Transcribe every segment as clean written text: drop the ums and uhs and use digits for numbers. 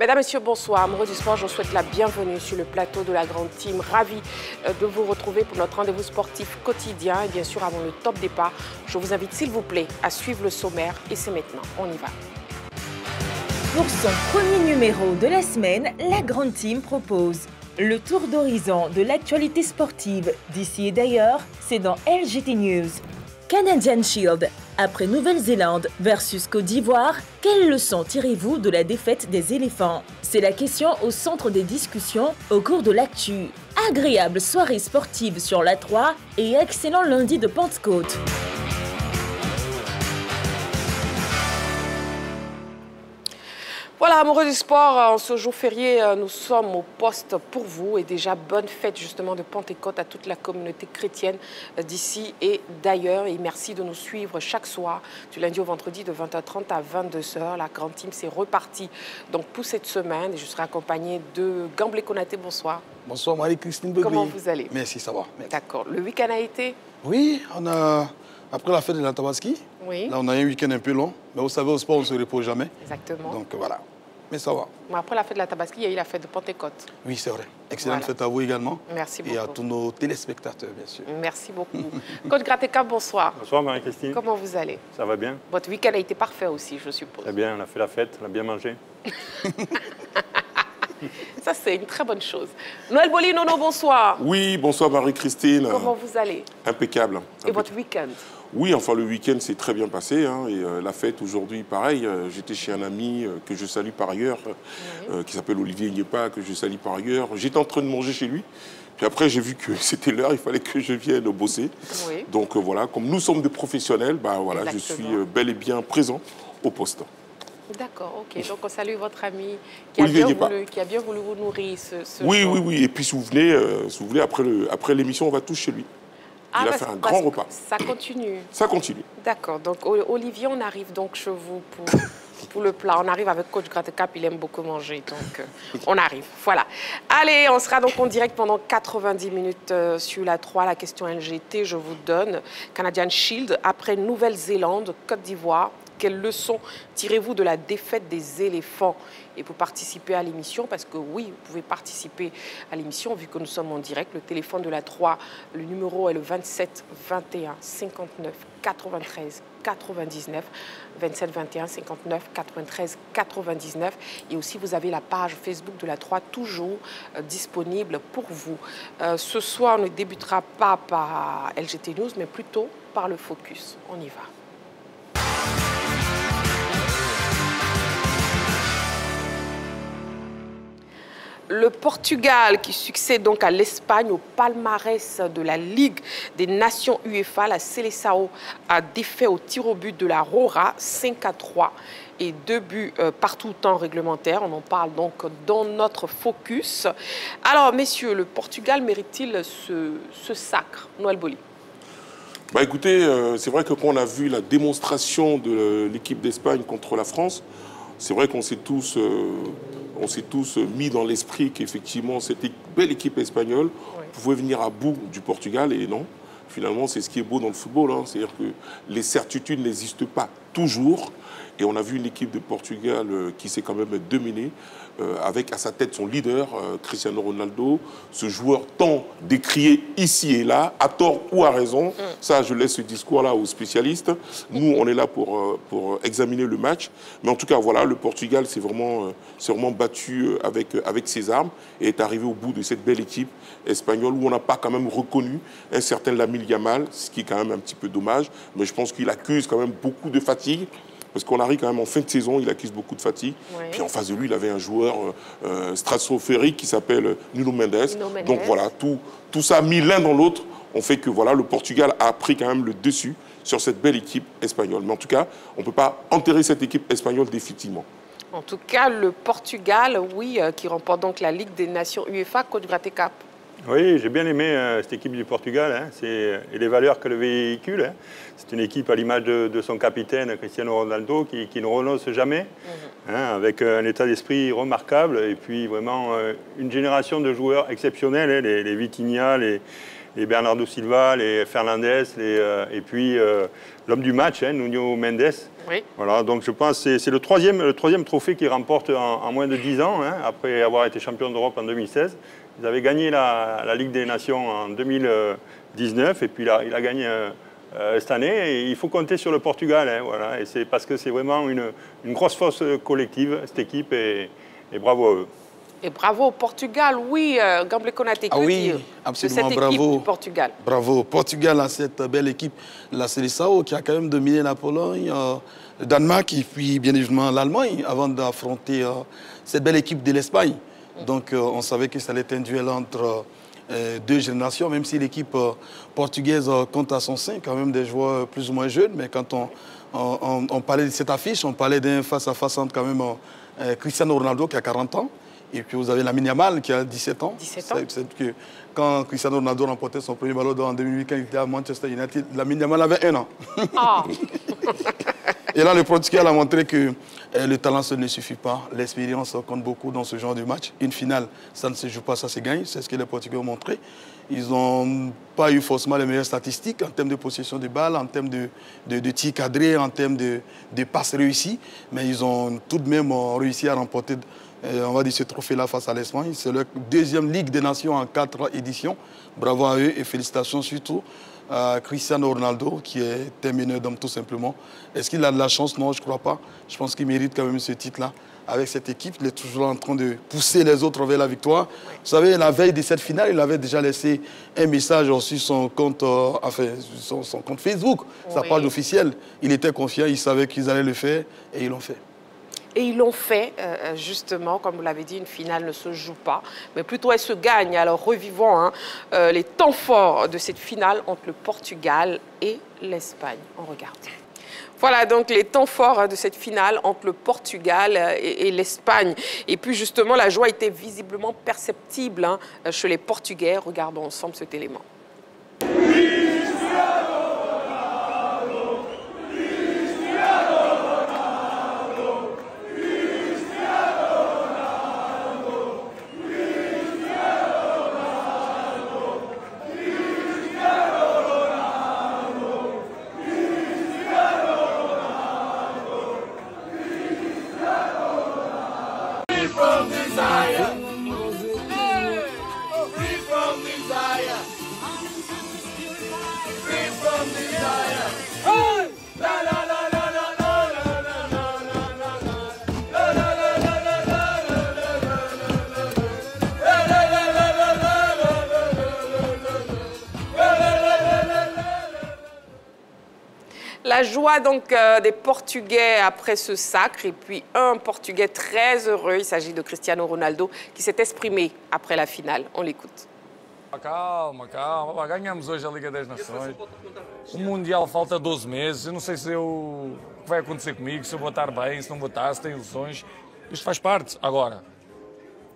Mesdames, Messieurs, bonsoir. Amoureux du sport, je vous souhaite la bienvenue sur le plateau de la Grande Team. Ravi de vous retrouver pour notre rendez-vous sportif quotidien. Et bien sûr, avant le top départ, je vous invite, s'il vous plaît, à suivre le sommaire. Et c'est maintenant, on y va. Pour son premier numéro de la semaine, la Grande Team propose le tour d'horizon de l'actualité sportive d'ici et d'ailleurs. C'est dans LGT News. Canadian Shield. Après Nouvelle-Zélande versus Côte d'Ivoire, quelles leçons tirez-vous de la défaite des éléphants? C'est la question au centre des discussions au cours de l'actu. Agréable soirée sportive sur l'A3 et excellent lundi de Pentecôte. Voilà, amoureux du sport, en ce jour férié, nous sommes au poste pour vous et déjà bonne fête justement de Pentecôte à toute la communauté chrétienne d'ici et d'ailleurs. Et merci de nous suivre chaque soir, du lundi au vendredi de 20h30 à 22h. La Grande Team s'est repartie donc pour cette semaine et je serai accompagnée de Gamblé Konaté. Bonsoir. Bonsoir Marie-Christine Bébé. Comment vous allez? Merci, ça va. D'accord. Le week-end a été? Oui, après la fête de la Tabaski, oui. Là on a eu un week-end un peu long, mais vous savez au sport on ne se repose jamais. Exactement. Donc voilà, mais ça va. Après la fête de la Tabaski, il y a eu la fête de Pentecôte. Oui, c'est vrai. Excellente fête à vous également. Merci beaucoup. Et à tous nos téléspectateurs, bien sûr. Merci beaucoup. Coach Grateka, bonsoir. Bonsoir Marie-Christine. Comment vous allez? Ça va bien. Votre week-end a été parfait aussi, je suppose. Très bien, on a fait la fête, on a bien mangé. Ça, c'est une très bonne chose. Noël Bolinono, bonsoir. Oui, bonsoir Marie-Christine. Comment vous allez? Impeccable. Et votre week-end? Oui, enfin le week-end s'est très bien passé. Hein, et la fête aujourd'hui, pareil. J'étais chez un ami que je salue par ailleurs, qui s'appelle Olivier Niepa, que je salue par ailleurs. J'étais en train de manger chez lui. Puis après, j'ai vu que c'était l'heure, il fallait que je vienne bosser. Oui. Donc voilà, comme nous sommes des professionnels, bah, voilà, je suis bel et bien présent au poste. D'accord, ok. Donc on salue votre ami qui a bien voulu vous nourrir ce oui, jour. oui, oui. Et puis si vous voulez, après l'émission, on va tous chez lui. Il a fait un grand repas. Ça continue. Ça continue. D'accord. Donc Olivier, on arrive donc chez vous pour le plat. On arrive avec Coach Grateka, il aime beaucoup manger. Donc on arrive. Voilà. Allez, on sera donc en direct pendant 90 minutes sur la 3. La question LGT, je vous donne. Canadian Shield, après Nouvelle-Zélande, Côte d'Ivoire. Quelles leçons tirez-vous de la défaite des éléphants? Et pour participer à l'émission, parce que oui, vous pouvez participer à l'émission, vu que nous sommes en direct. Le téléphone de la 3, le numéro est le 27 21 59 93 99. 27 21 59 93 99. Et aussi, vous avez la page Facebook de la 3, toujours disponible pour vous. Ce soir, on ne débutera pas par LGT News, mais plutôt par le focus. On y va. Le Portugal qui succède donc à l'Espagne au palmarès de la Ligue des Nations UEFA. La Seleção a défait au tir au but de la Roja 5-3 et 2 buts partout temps réglementaire. On en parle donc dans notre focus. Alors messieurs, le Portugal mérite-t-il ce sacre? Noël Boli. Bah écoutez, c'est vrai que quand on a vu la démonstration de l'équipe d'Espagne contre la France, c'est vrai qu'on s'est tous mis dans l'esprit qu'effectivement cette belle équipe espagnole pouvait venir à bout du Portugal et non. Finalement, c'est ce qui est beau dans le football, hein. C'est-à-dire que les certitudes n'existent pas toujours. Et on a vu une équipe de Portugal qui s'est quand même dominée, avec à sa tête son leader, Cristiano Ronaldo, ce joueur tant décrié ici et là, à tort ou à raison. Ça, je laisse ce discours-là aux spécialistes. Nous, on est là pour examiner le match. Mais en tout cas, voilà, le Portugal s'est vraiment battu avec ses armes et est arrivé au bout de cette belle équipe espagnole où on n'a pas quand même reconnu un certain Lamine Yamal, ce qui est quand même un petit peu dommage. Mais je pense qu'il accuse quand même beaucoup de fatigue. Parce qu'on arrive quand même en fin de saison, il accuse beaucoup de fatigue. Oui. Puis en face de lui, il avait un joueur stratosphérique qui s'appelle Nuno Mendes. Donc voilà, tout ça mis l'un dans l'autre, on fait que voilà, le Portugal a pris quand même le dessus sur cette belle équipe espagnole. Mais en tout cas, on ne peut pas enterrer cette équipe espagnole définitivement. En tout cas, le Portugal, oui, qui remporte donc la Ligue des Nations UEFA, Coach Grateka. Oui, j'ai bien aimé cette équipe du Portugal, hein, et les valeurs que le véhicule. Hein. C'est une équipe à l'image de son capitaine, Cristiano Ronaldo, qui ne renonce jamais, hein, avec un état d'esprit remarquable, et puis vraiment une génération de joueurs exceptionnels, hein, les Vitinha, les Bernardo Silva, les Fernandes, et puis l'homme du match, hein, Nuno Mendes. Oui. Voilà, donc je pense que c'est le troisième trophée qu'ils remportent en moins de 10 ans, hein, après avoir été champion d'Europe en 2016. Ils avaient gagné la Ligue des Nations en 2019 et puis là, il a gagné cette année. Et il faut compter sur le Portugal, hein, voilà, et c'est parce que c'est vraiment une grosse force collective, cette équipe, et bravo à eux. Et bravo au Portugal, oui, Gamble Konaté, que oui, dire absolument, de cette bravo. équipe du Portugal? Bravo. Portugal a cette belle équipe, la Seleção, qui a quand même dominé la Pologne, le Danemark et puis bien évidemment l'Allemagne avant d'affronter cette belle équipe de l'Espagne. Donc on savait que ça allait être un duel entre deux générations, même si l'équipe portugaise compte à son sein quand même des joueurs plus ou moins jeunes. Mais quand on parlait de cette affiche, on parlait d'un face-à-face entre quand même Cristiano Ronaldo qui a 40 ans. Et puis vous avez Lamine Yamal qui a 17 ans. 17 ans. C'est que quand Cristiano Ronaldo remportait son premier ballon d'or en 2008, quand il était à Manchester United, Lamine Yamal avait 1 an. Ah. Et là, le Portugal a montré que le talent seul ne suffit pas. L'expérience compte beaucoup dans ce genre de match. Une finale, ça ne se joue pas, ça se gagne. C'est ce que les Portugais ont montré. Ils n'ont pas eu forcément les meilleures statistiques en termes de possession de balle, en termes de tirs cadrés, en termes de passes réussies. Mais ils ont tout de même réussi à remporter, on va dire, ce trophée-là face à l'Espagne. C'est leur deuxième Ligue des Nations en 4 éditions. Bravo à eux et félicitations surtout à Cristiano Ronaldo, qui est un meneur d'hommes tout simplement. Est-ce qu'il a de la chance? Non, je ne crois pas. Je pense qu'il mérite quand même ce titre-là. Avec cette équipe, il est toujours en train de pousser les autres vers la victoire. Vous savez, la veille de cette finale, il avait déjà laissé un message sur son compte, son compte Facebook, sa page officielle. Il était confiant, il savait qu'ils allaient le faire et ils l'ont fait. Et ils l'ont fait, justement, comme vous l'avez dit, une finale ne se joue pas, mais plutôt elle se gagne. Alors revivons les temps forts de cette finale entre le Portugal et l'Espagne. On regarde. Voilà donc les temps forts de cette finale entre le Portugal et l'Espagne. Et puis justement, la joie était visiblement perceptible chez les Portugais. Regardons ensemble cet élément. La joie donc des Portugais après ce sacre et puis un Portugais très heureux, il s'agit de Cristiano Ronaldo qui s'est exprimé après la finale. On l'écoute. Calma, calma. Ganhamos hoje a Liga das Nações. O Mundial falta 12 meses. Eu não sei o que vai acontecer comigo, se eu vou estar bem, se não vou estar, se tenho ilusões. Isto faz parte. Agora,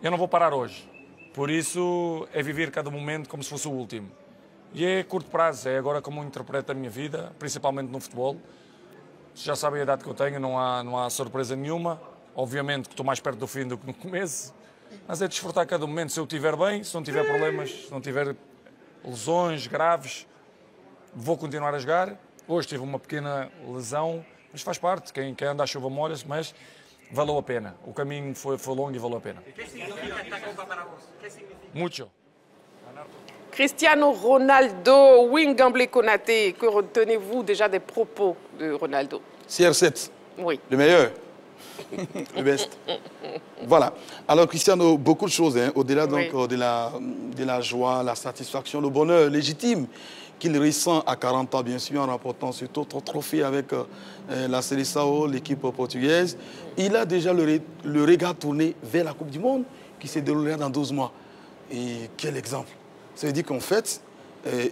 eu não vou parar hoje. Por isso, é viver cada momento como se fosse o último. E é curto prazo, é agora como eu interpreto a minha vida, principalmente no futebol. Já sabem a idade que eu tenho, não há surpresa nenhuma. Obviamente que estou mais perto do fim do que no começo. Mas é desfrutar cada momento, se eu estiver bem, se não tiver problemas, se não tiver lesões graves, vou continuar a jogar. Hoje tive uma pequena lesão, mas faz parte, quem anda à chuva molha-se, mas valeu a pena. O caminho foi longo e valeu a pena. Muito. Cristiano Ronaldo, Gamble Konaté, que retenez-vous déjà des propos de Ronaldo? CR7, oui. Le meilleur, le best. Voilà. Alors Cristiano, beaucoup de choses, hein, au-delà donc de la joie, la satisfaction, le bonheur légitime qu'il ressent à 40 ans, bien sûr, en remportant cet autre trophée avec la Seleção, l'équipe portugaise. Il a déjà le regard tourné vers la Coupe du Monde qui se déroulera dans 12 mois. Et quel exemple! Ça veut dire qu'en fait,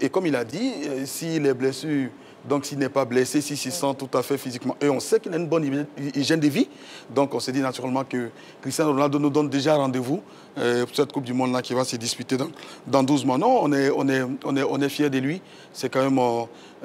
et comme il a dit, s'il est blessé, donc s'il n'est pas blessé, s'il se sent tout à fait physiquement, et on sait qu'il a une bonne hygiène de vie, donc on se dit naturellement que Cristiano Ronaldo nous donne déjà rendez-vous pour cette Coupe du Monde là qui va se disputer dans 12 mois. Non, on est fiers de lui. C'est quand même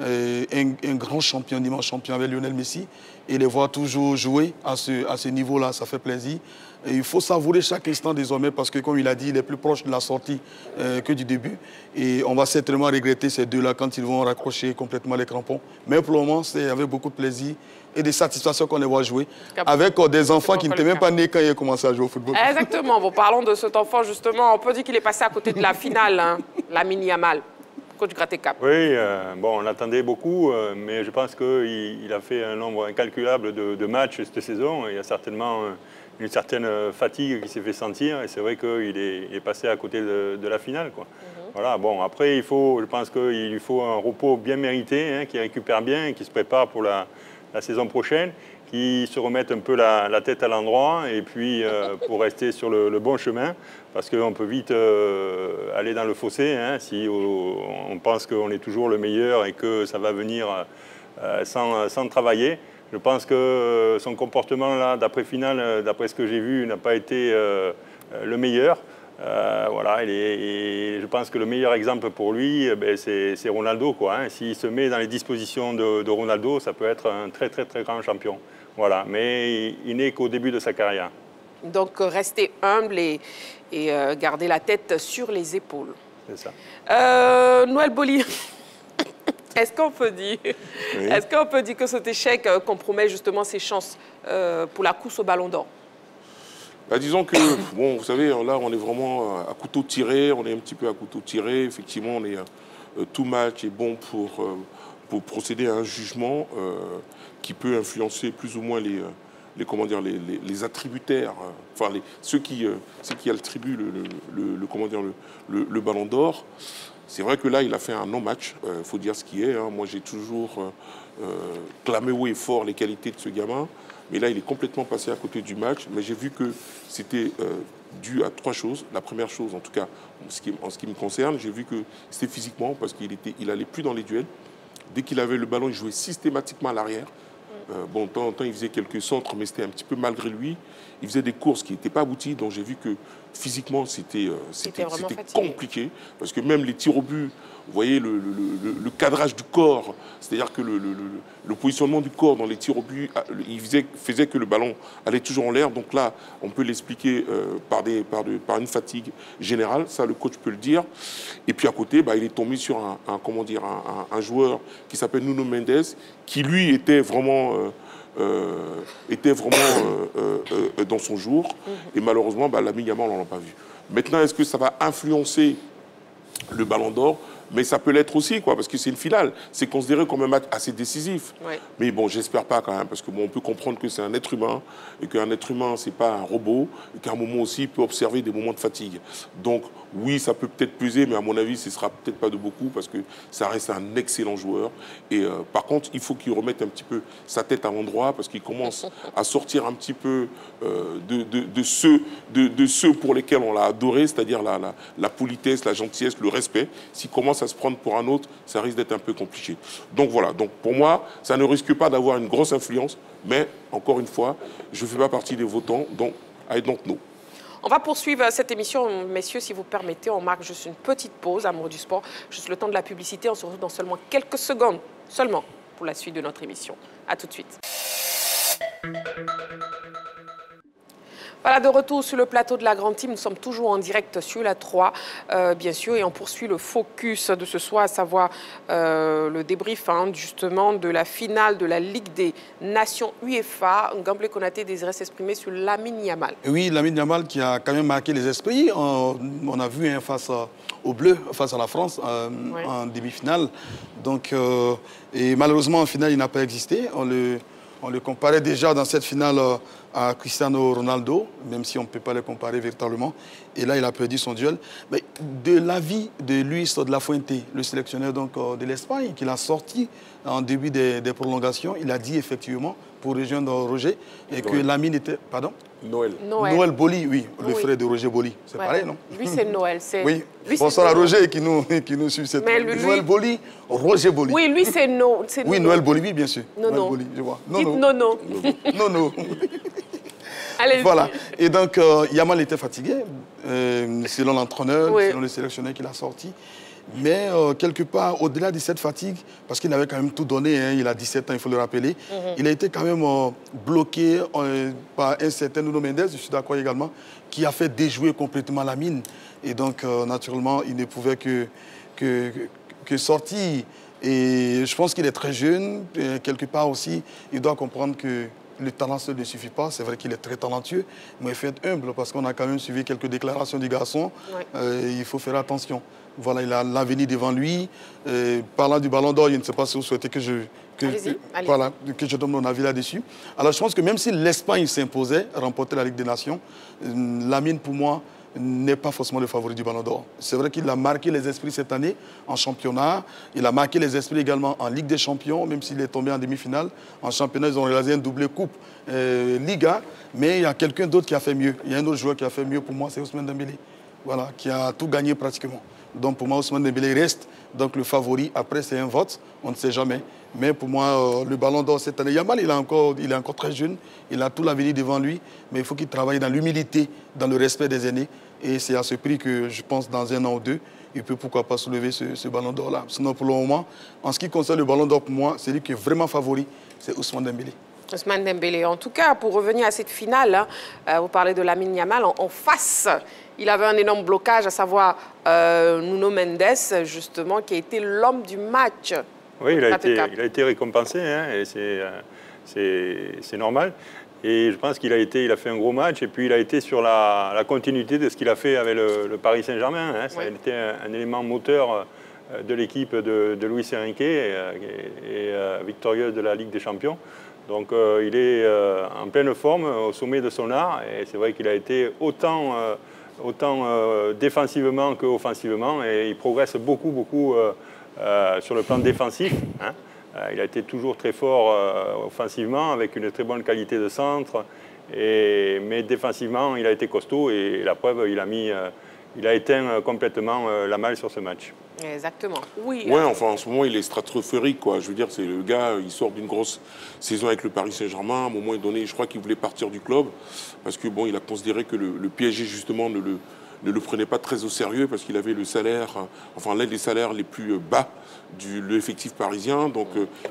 un grand champion, immense champion avec Lionel Messi. Et les voir toujours jouer à ce niveau-là, ça fait plaisir. Et il faut savourer chaque instant désormais parce que, comme il a dit, il est plus proche de la sortie que du début. Et on va certainement regretter ces deux-là quand ils vont raccrocher complètement les crampons. Mais pour le moment, c'est avec beaucoup de plaisir et de satisfaction qu'on les voit jouer. Avec des enfants qui n'étaient même pas nés quand ils ont commencé à jouer au football. Exactement. Bon, parlons de cet enfant, justement. On peut dire qu'il est passé à côté de la finale, hein, Lamine Yamal. Coach Gratte-Cap. Oui, bon, on attendait beaucoup, mais je pense qu'il a fait un nombre incalculable de matchs cette saison. Il y a certainement une certaine fatigue qui s'est fait sentir, et c'est vrai qu'il est passé à côté de la finale, quoi. Voilà, bon, après, je pense qu'il lui faut un repos bien mérité, hein, qui récupère bien et qui se prépare pour la saison prochaine, qui se remette un peu la tête à l'endroit, et puis pour rester sur le bon chemin, parce qu'on peut vite aller dans le fossé, hein, si on pense qu'on est toujours le meilleur et que ça va venir sans travailler. Je pense que son comportement là, d'après-finale, d'après ce que j'ai vu, n'a pas été le meilleur. Voilà, et je pense que le meilleur exemple pour lui, c'est Ronaldo, quoi, hein. S'il se met dans les dispositions de Ronaldo, ça peut être un très très très grand champion. Voilà, mais il n'est qu'au début de sa carrière. Donc rester humble et garder la tête sur les épaules. C'est ça. Noël Boly, est-ce qu'on peut dire, que cet échec compromet justement ses chances pour la course au Ballon d'Or? Bah, disons que, bon, vous savez, là, on est vraiment à couteau tiré. On est un petit peu à couteau tiré. Effectivement, tout match est bon pour procéder à un jugement qui peut influencer plus ou moins les attributaires, enfin ceux qui attribuent le Ballon d'Or. C'est vrai que là, il a fait un non-match, il faut dire ce qui est. Hein. Moi, j'ai toujours clamé haut et fort les qualités de ce gamin. Mais là, il est complètement passé à côté du match. Mais j'ai vu que c'était dû à trois choses. La première chose, en tout cas, en ce qui me concerne, j'ai vu que c'était physiquement, parce qu'il allait plus dans les duels. Dès qu'il avait le ballon, il jouait systématiquement à l'arrière. Bon, de temps en temps, il faisait quelques centres, mais c'était un petit peu malgré lui. Il faisait des courses qui n'étaient pas abouties, donc j'ai vu que physiquement, c'était compliqué. Parce que même les tirs au but, vous voyez le cadrage du corps, c'est-à-dire que le positionnement du corps dans les tirs au but, il faisait que le ballon allait toujours en l'air. Donc là, on peut l'expliquer par une fatigue générale, ça le coach peut le dire. Et puis à côté, il est tombé sur un joueur qui s'appelle Nuno Mendes, qui lui était vraiment dans son jour. Et malheureusement, Lamine Yamal, on ne l'a pas vu. Maintenant, est-ce que ça va influencer le Ballon d'Or? Mais ça peut l'être aussi, quoi, parce que c'est une finale. C'est considéré comme un match assez décisif. Ouais. Mais bon, j'espère pas quand même, parce que on peut comprendre que c'est un être humain, et qu'un être humain, c'est pas un robot, et qu'à un moment aussi, il peut observer des moments de fatigue. Donc, oui, ça peut peut-être peser, mais à mon avis, ce sera peut-être pas de beaucoup, parce que ça reste un excellent joueur. Et par contre, il faut qu'il remette un petit peu sa tête à l'endroit, parce qu'il commence à sortir un petit peu de ceux pour lesquels on l'a adoré, c'est-à-dire la politesse, la gentillesse, le respect. S'il commence à se prendre pour un autre, ça risque d'être un peu compliqué. Donc voilà, donc pour moi, ça ne risque pas d'avoir une grosse influence, mais encore une fois, je ne fais pas partie des votants, donc I don't know. On va poursuivre cette émission, messieurs, si vous permettez. On marque juste une petite pause, Amour du sport, juste le temps de la publicité. On se retrouve dans seulement quelques secondes, seulement, pour la suite de notre émission. À tout de suite. Voilà, de retour sur le plateau de la Grande Team. Nous sommes toujours en direct sur la 3, bien sûr, et on poursuit le focus de ce soir, à savoir le débrief, justement, de la finale de la Ligue des Nations UEFA. Gamblé Konaté désirait s'exprimer sur Lamine Yamal. Oui, Lamine Yamal qui a quand même marqué les esprits. On a vu face aux Bleus, face à la France, en demi-finale. Donc, et malheureusement, en finale, il n'a pas existé. On le comparait déjà dans cette finale à Cristiano Ronaldo, même si on ne peut pas le comparer véritablement. Et là, il a perdu son duel. Mais de l'avis de Luis de la Fuente, le sélectionneur donc, de l'Espagne, qu'il a sorti en début des prolongations, il a dit effectivement, pour rejoindre Roger, et que Lamine était... Pardon? Noël Boly, oui, le frère de Roger Boly. C'est pareil, non? Lui, c'est Noël. Oui. Bonsoir à Roger qui nous suit cette Noël Boly, Roger Boly. Oui, lui, c'est Noël. Oui, Noël Boly, oui, bien sûr. Nono. Boly, je vois. Nono. Nono. Voilà. Et donc, Yamal était fatigué, selon l'entraîneur, selon le sélectionneur qui l'a sorti. Mais quelque part, au-delà de cette fatigue, parce qu'il avait quand même tout donné, hein, il a 17 ans, il faut le rappeler, il a été quand même bloqué par un certain Nuno Mendes, je suis d'accord également, qui a fait déjouer complètement Lamine. Et donc, naturellement, il ne pouvait que sortir. Et je pense qu'il est très jeune. Et quelque part aussi, il doit comprendre que le talent seul ne suffit pas. C'est vrai qu'il est très talentueux, mais il faut être humble parce qu'on a quand même suivi quelques déclarations du garçon. Ouais. Il faut faire attention. Voilà, il a l'avenir devant lui. Parlant du Ballon d'Or, je ne sais pas si vous souhaitez que je donne mon avis là-dessus. Alors, je pense que même si l'Espagne s'imposait, remporter la Ligue des Nations, Lamine, pour moi, n'est pas forcément le favori du Ballon d'Or. C'est vrai qu'il a marqué les esprits cette année en championnat. Il a marqué les esprits également en Ligue des Champions, même s'il est tombé en demi-finale. En championnat, ils ont réalisé un doublé coupe Liga. Mais il y a quelqu'un d'autre qui a fait mieux. Il y a un autre joueur qui a fait mieux pour moi, c'est Ousmane Dembélé. Voilà, qui a tout gagné pratiquement. Donc pour moi, Ousmane Dembélé reste donc le favori. Après, c'est un vote, on ne sait jamais. Mais pour moi, le Ballon d'Or cette année, Yamal, il est encore très jeune. Il a tout l'avenir devant lui. Mais il faut qu'il travaille dans l'humilité, dans le respect des aînés. Et c'est à ce prix que je pense dans 1 an ou 2, il peut pourquoi pas soulever ce Ballon d'Or-là. Sinon, pour le moment, en ce qui concerne le Ballon d'Or, pour moi, celui qui est vraiment favori, c'est Ousmane Dembélé. Ousmane Dembélé. En tout cas, pour revenir à cette finale, hein, vous parlez de Lamine Yamal, en face, il avait un énorme blocage, à savoir Nuno Mendes, justement, qui a été l'homme du match. Oui, il a été récompensé, hein, et c'est normal. Et je pense qu'il a fait un gros match, et puis il a été sur la continuité de ce qu'il a fait avec le Paris Saint-Germain. Hein. Ça a été un élément moteur de l'équipe de Luis Enrique, et victorieuse de la Ligue des Champions. Donc il est en pleine forme, au sommet de son art, et c'est vrai qu'il a été autant défensivement qu'offensivement, et il progresse beaucoup sur le plan défensif. Hein. Il a été toujours très fort offensivement, avec une très bonne qualité de centre, mais défensivement, il a été costaud, et la preuve, il a éteint complètement la malle sur ce match. Exactement. Oui. Ouais, enfin, en ce moment, il est stratosphérique, quoi. Je veux dire, c'est le gars, il sort d'une grosse saison avec le Paris Saint-Germain. À un moment donné, je crois qu'il voulait partir du club, parce que bon, il a considéré que le PSG, justement, ne le prenait pas très au sérieux, parce qu'il avait le salaire, enfin, l'un des salaires les plus bas de l'effectif parisien. Donc,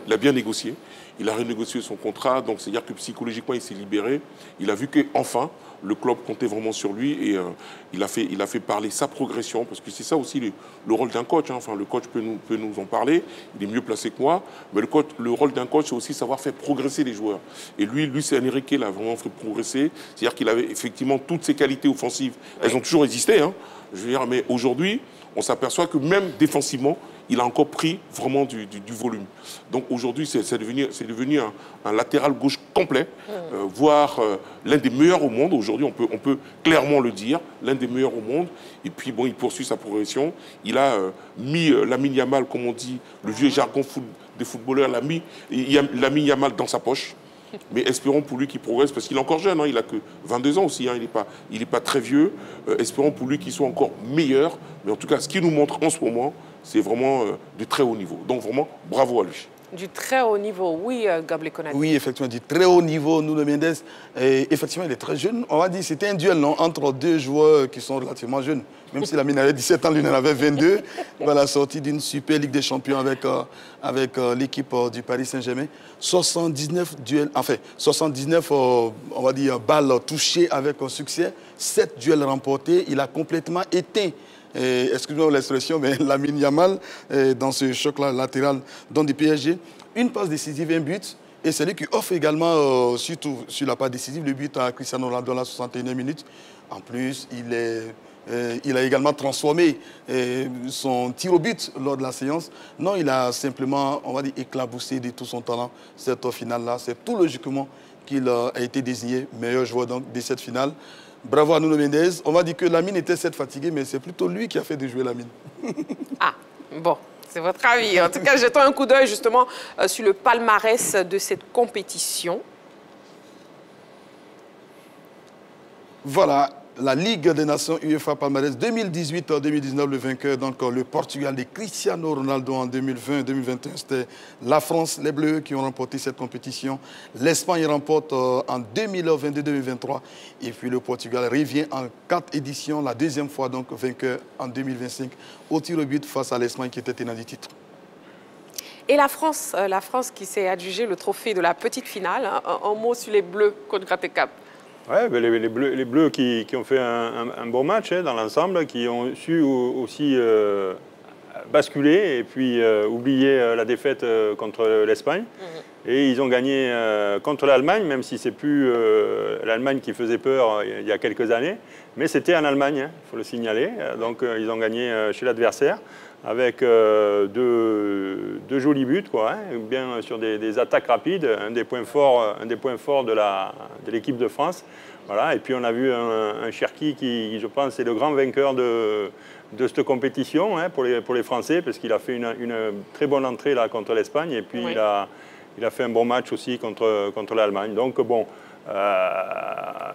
il a bien négocié. Il a renégocié son contrat. Donc, c'est-à-dire que psychologiquement, il s'est libéré. Il a vu qu'enfin, le club comptait vraiment sur lui, et il a fait parler sa progression, parce que c'est ça aussi le rôle d'un coach. Hein. Enfin, le coach peut nous en parler, il est mieux placé que moi, mais le rôle d'un coach, c'est aussi savoir faire progresser les joueurs. Et lui, c'est Enrique, l'a vraiment fait progresser. C'est-à-dire qu'il avait effectivement toutes ses qualités offensives. Elles ont toujours existé, hein. Je veux dire, mais aujourd'hui, on s'aperçoit que même défensivement, il a encore pris vraiment du volume. Donc aujourd'hui, c'est devenu un latéral gauche complet, voire l'un des meilleurs au monde. Aujourd'hui, on peut clairement le dire, l'un des meilleurs au monde. Et puis, bon, il poursuit sa progression. Il a mis Lamine Yamal, comme on dit, le vieux jargon des footballeurs, Lamine Yamal dans sa poche. Mais espérons pour lui qu'il progresse, parce qu'il est encore jeune, hein, il n'a que 22 ans aussi, hein, il n'est pas très vieux. Espérons pour lui qu'il soit encore meilleur. Mais en tout cas, ce qu'il nous montre en ce moment, c'est vraiment de très haut niveau. Donc vraiment, bravo à lui. Du très haut niveau, oui, Gabriel Konaté. Oui, effectivement, du très haut niveau, Nuno Mendes. Et effectivement, il est très jeune. On va dire que c'était un duel entre deux joueurs qui sont relativement jeunes. Même si Lamine avait 17 ans, lui en avait 22. Voilà, sorti d'une super Ligue des Champions avec l'équipe du Paris Saint-Germain. 79 duels, enfin, 79, on va dire, balles touchées avec succès. 7 duels remportés. Il a complètement éteint, excusez-moi l'expression, mais Lamine Yamal, dans ce choc-là latéral du PSG. Une passe décisive, un but. Et c'est lui qui offre également, surtout sur la passe décisive, le but à Cristiano Ronaldo à la 61e minute. En plus, il a également transformé son tir au but lors de la séance. Non, il a simplement, on va dire, éclaboussé de tout son talent cette finale-là. C'est tout logiquement qu'il a été désigné meilleur joueur de cette finale. Bravo à Nuno Mendes. On va dire que Lamine était certes fatigué, mais c'est plutôt lui qui a fait déjouer Lamine. Ah, bon. C'est votre avis. En tout cas, jetons un coup d'œil justement sur le palmarès de cette compétition. Voilà. la Ligue des Nations UEFA Palmarès 2018-2019, le vainqueur, donc le Portugal de Cristiano Ronaldo en 2020-2021, c'était la France, les Bleus qui ont remporté cette compétition. L'Espagne remporte en 2022-2023 et puis le Portugal revient en 4 éditions, la deuxième fois donc vainqueur en 2025 au tir au but face à l'Espagne qui était tenant du titre. Et la France qui s'est adjugé le trophée de la petite finale, hein, un mot sur les Bleus contre Gratte-Cap. Ouais, ben les Bleus qui ont fait un bon match dans l'ensemble, qui ont su aussi basculer et puis oublier la défaite contre l'Espagne. Et ils ont gagné contre l'Allemagne, même si c'est plus l'Allemagne qui faisait peur il y a quelques années. Mais c'était en Allemagne, hein, il faut le signaler. Donc ils ont gagné chez l'adversaire avec deux jolis buts, quoi, hein, bien sur des attaques rapides, un des points forts de l'équipe de France. Voilà. Et puis on a vu un Cherki qui, je pense, est le grand vainqueur de cette compétition, hein, pour les Français, parce qu'il a fait une très bonne entrée là, contre l'Espagne, et puis oui, il a fait un bon match aussi contre l'Allemagne. Donc bon, la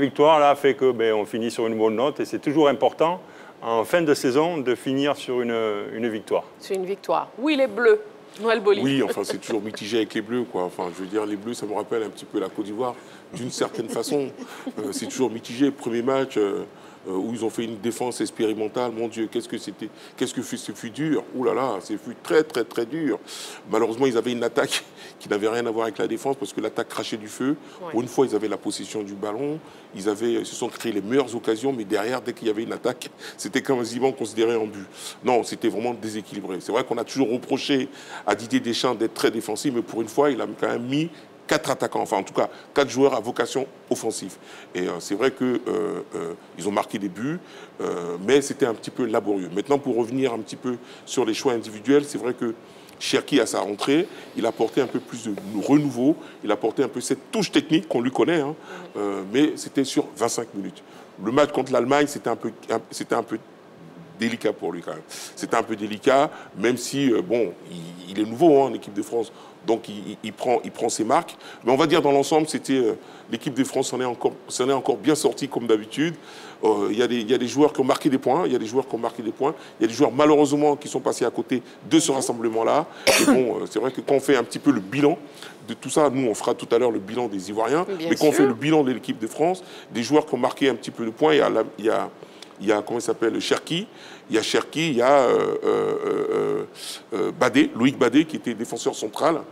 victoire là fait que on finit sur une bonne note, et c'est toujours important en fin de saison de finir sur une victoire. C'est une victoire. Oui, les Bleus. Noël Boli. Oui, enfin, c'est toujours mitigé avec les Bleus, quoi. Enfin, je veux dire, les Bleus, ça me rappelle un petit peu la Côte d'Ivoire, d'une certaine façon. C'est toujours mitigé. Premier match où ils ont fait une défense expérimentale. Mon Dieu, qu'est-ce que c'était, ce fut dur. Ouh là là, c'est fut très, très, très dur. Malheureusement, ils avaient une attaque qui n'avait rien à voir avec la défense parce que l'attaque crachait du feu. Ouais. Pour une fois, ils avaient la possession du ballon. Ils se sont créés les meilleures occasions, mais derrière, dès qu'il y avait une attaque, c'était quasiment considéré en but. Non, c'était vraiment déséquilibré. C'est vrai qu'on a toujours reproché à Didier Deschamps d'être très défensif, mais pour une fois, il a quand même mis 4 attaquants, enfin en tout cas 4 joueurs à vocation offensive. Et c'est vrai qu'ils ont marqué des buts, mais c'était un petit peu laborieux. Maintenant, pour revenir un petit peu sur les choix individuels, c'est vrai que Cherki, à sa rentrée, il a apporté un peu plus de renouveau, il a apporté un peu cette touche technique qu'on lui connaît, hein, mais c'était sur 25 minutes. Le match contre l'Allemagne, c'était un peu délicat pour lui quand même. C'était un peu délicat, même si, bon, il est nouveau en équipe de France, donc il prend ses marques. Mais on va dire dans l'ensemble, c'était l'équipe de France s'en est encore bien sortie comme d'habitude. Il y a des joueurs qui ont marqué des points, il y a des joueurs malheureusement qui sont passés à côté de ce rassemblement-là. Et bon, c'est vrai que quand on fait un petit peu le bilan de tout ça, nous on fera tout à l'heure le bilan des Ivoiriens, mais quand on fait le bilan de l'équipe de France, des joueurs qui ont marqué un petit peu de points, il y a comment il s'appelle, Cherki, il y a Badé, Loïc Badé, qui était défenseur central.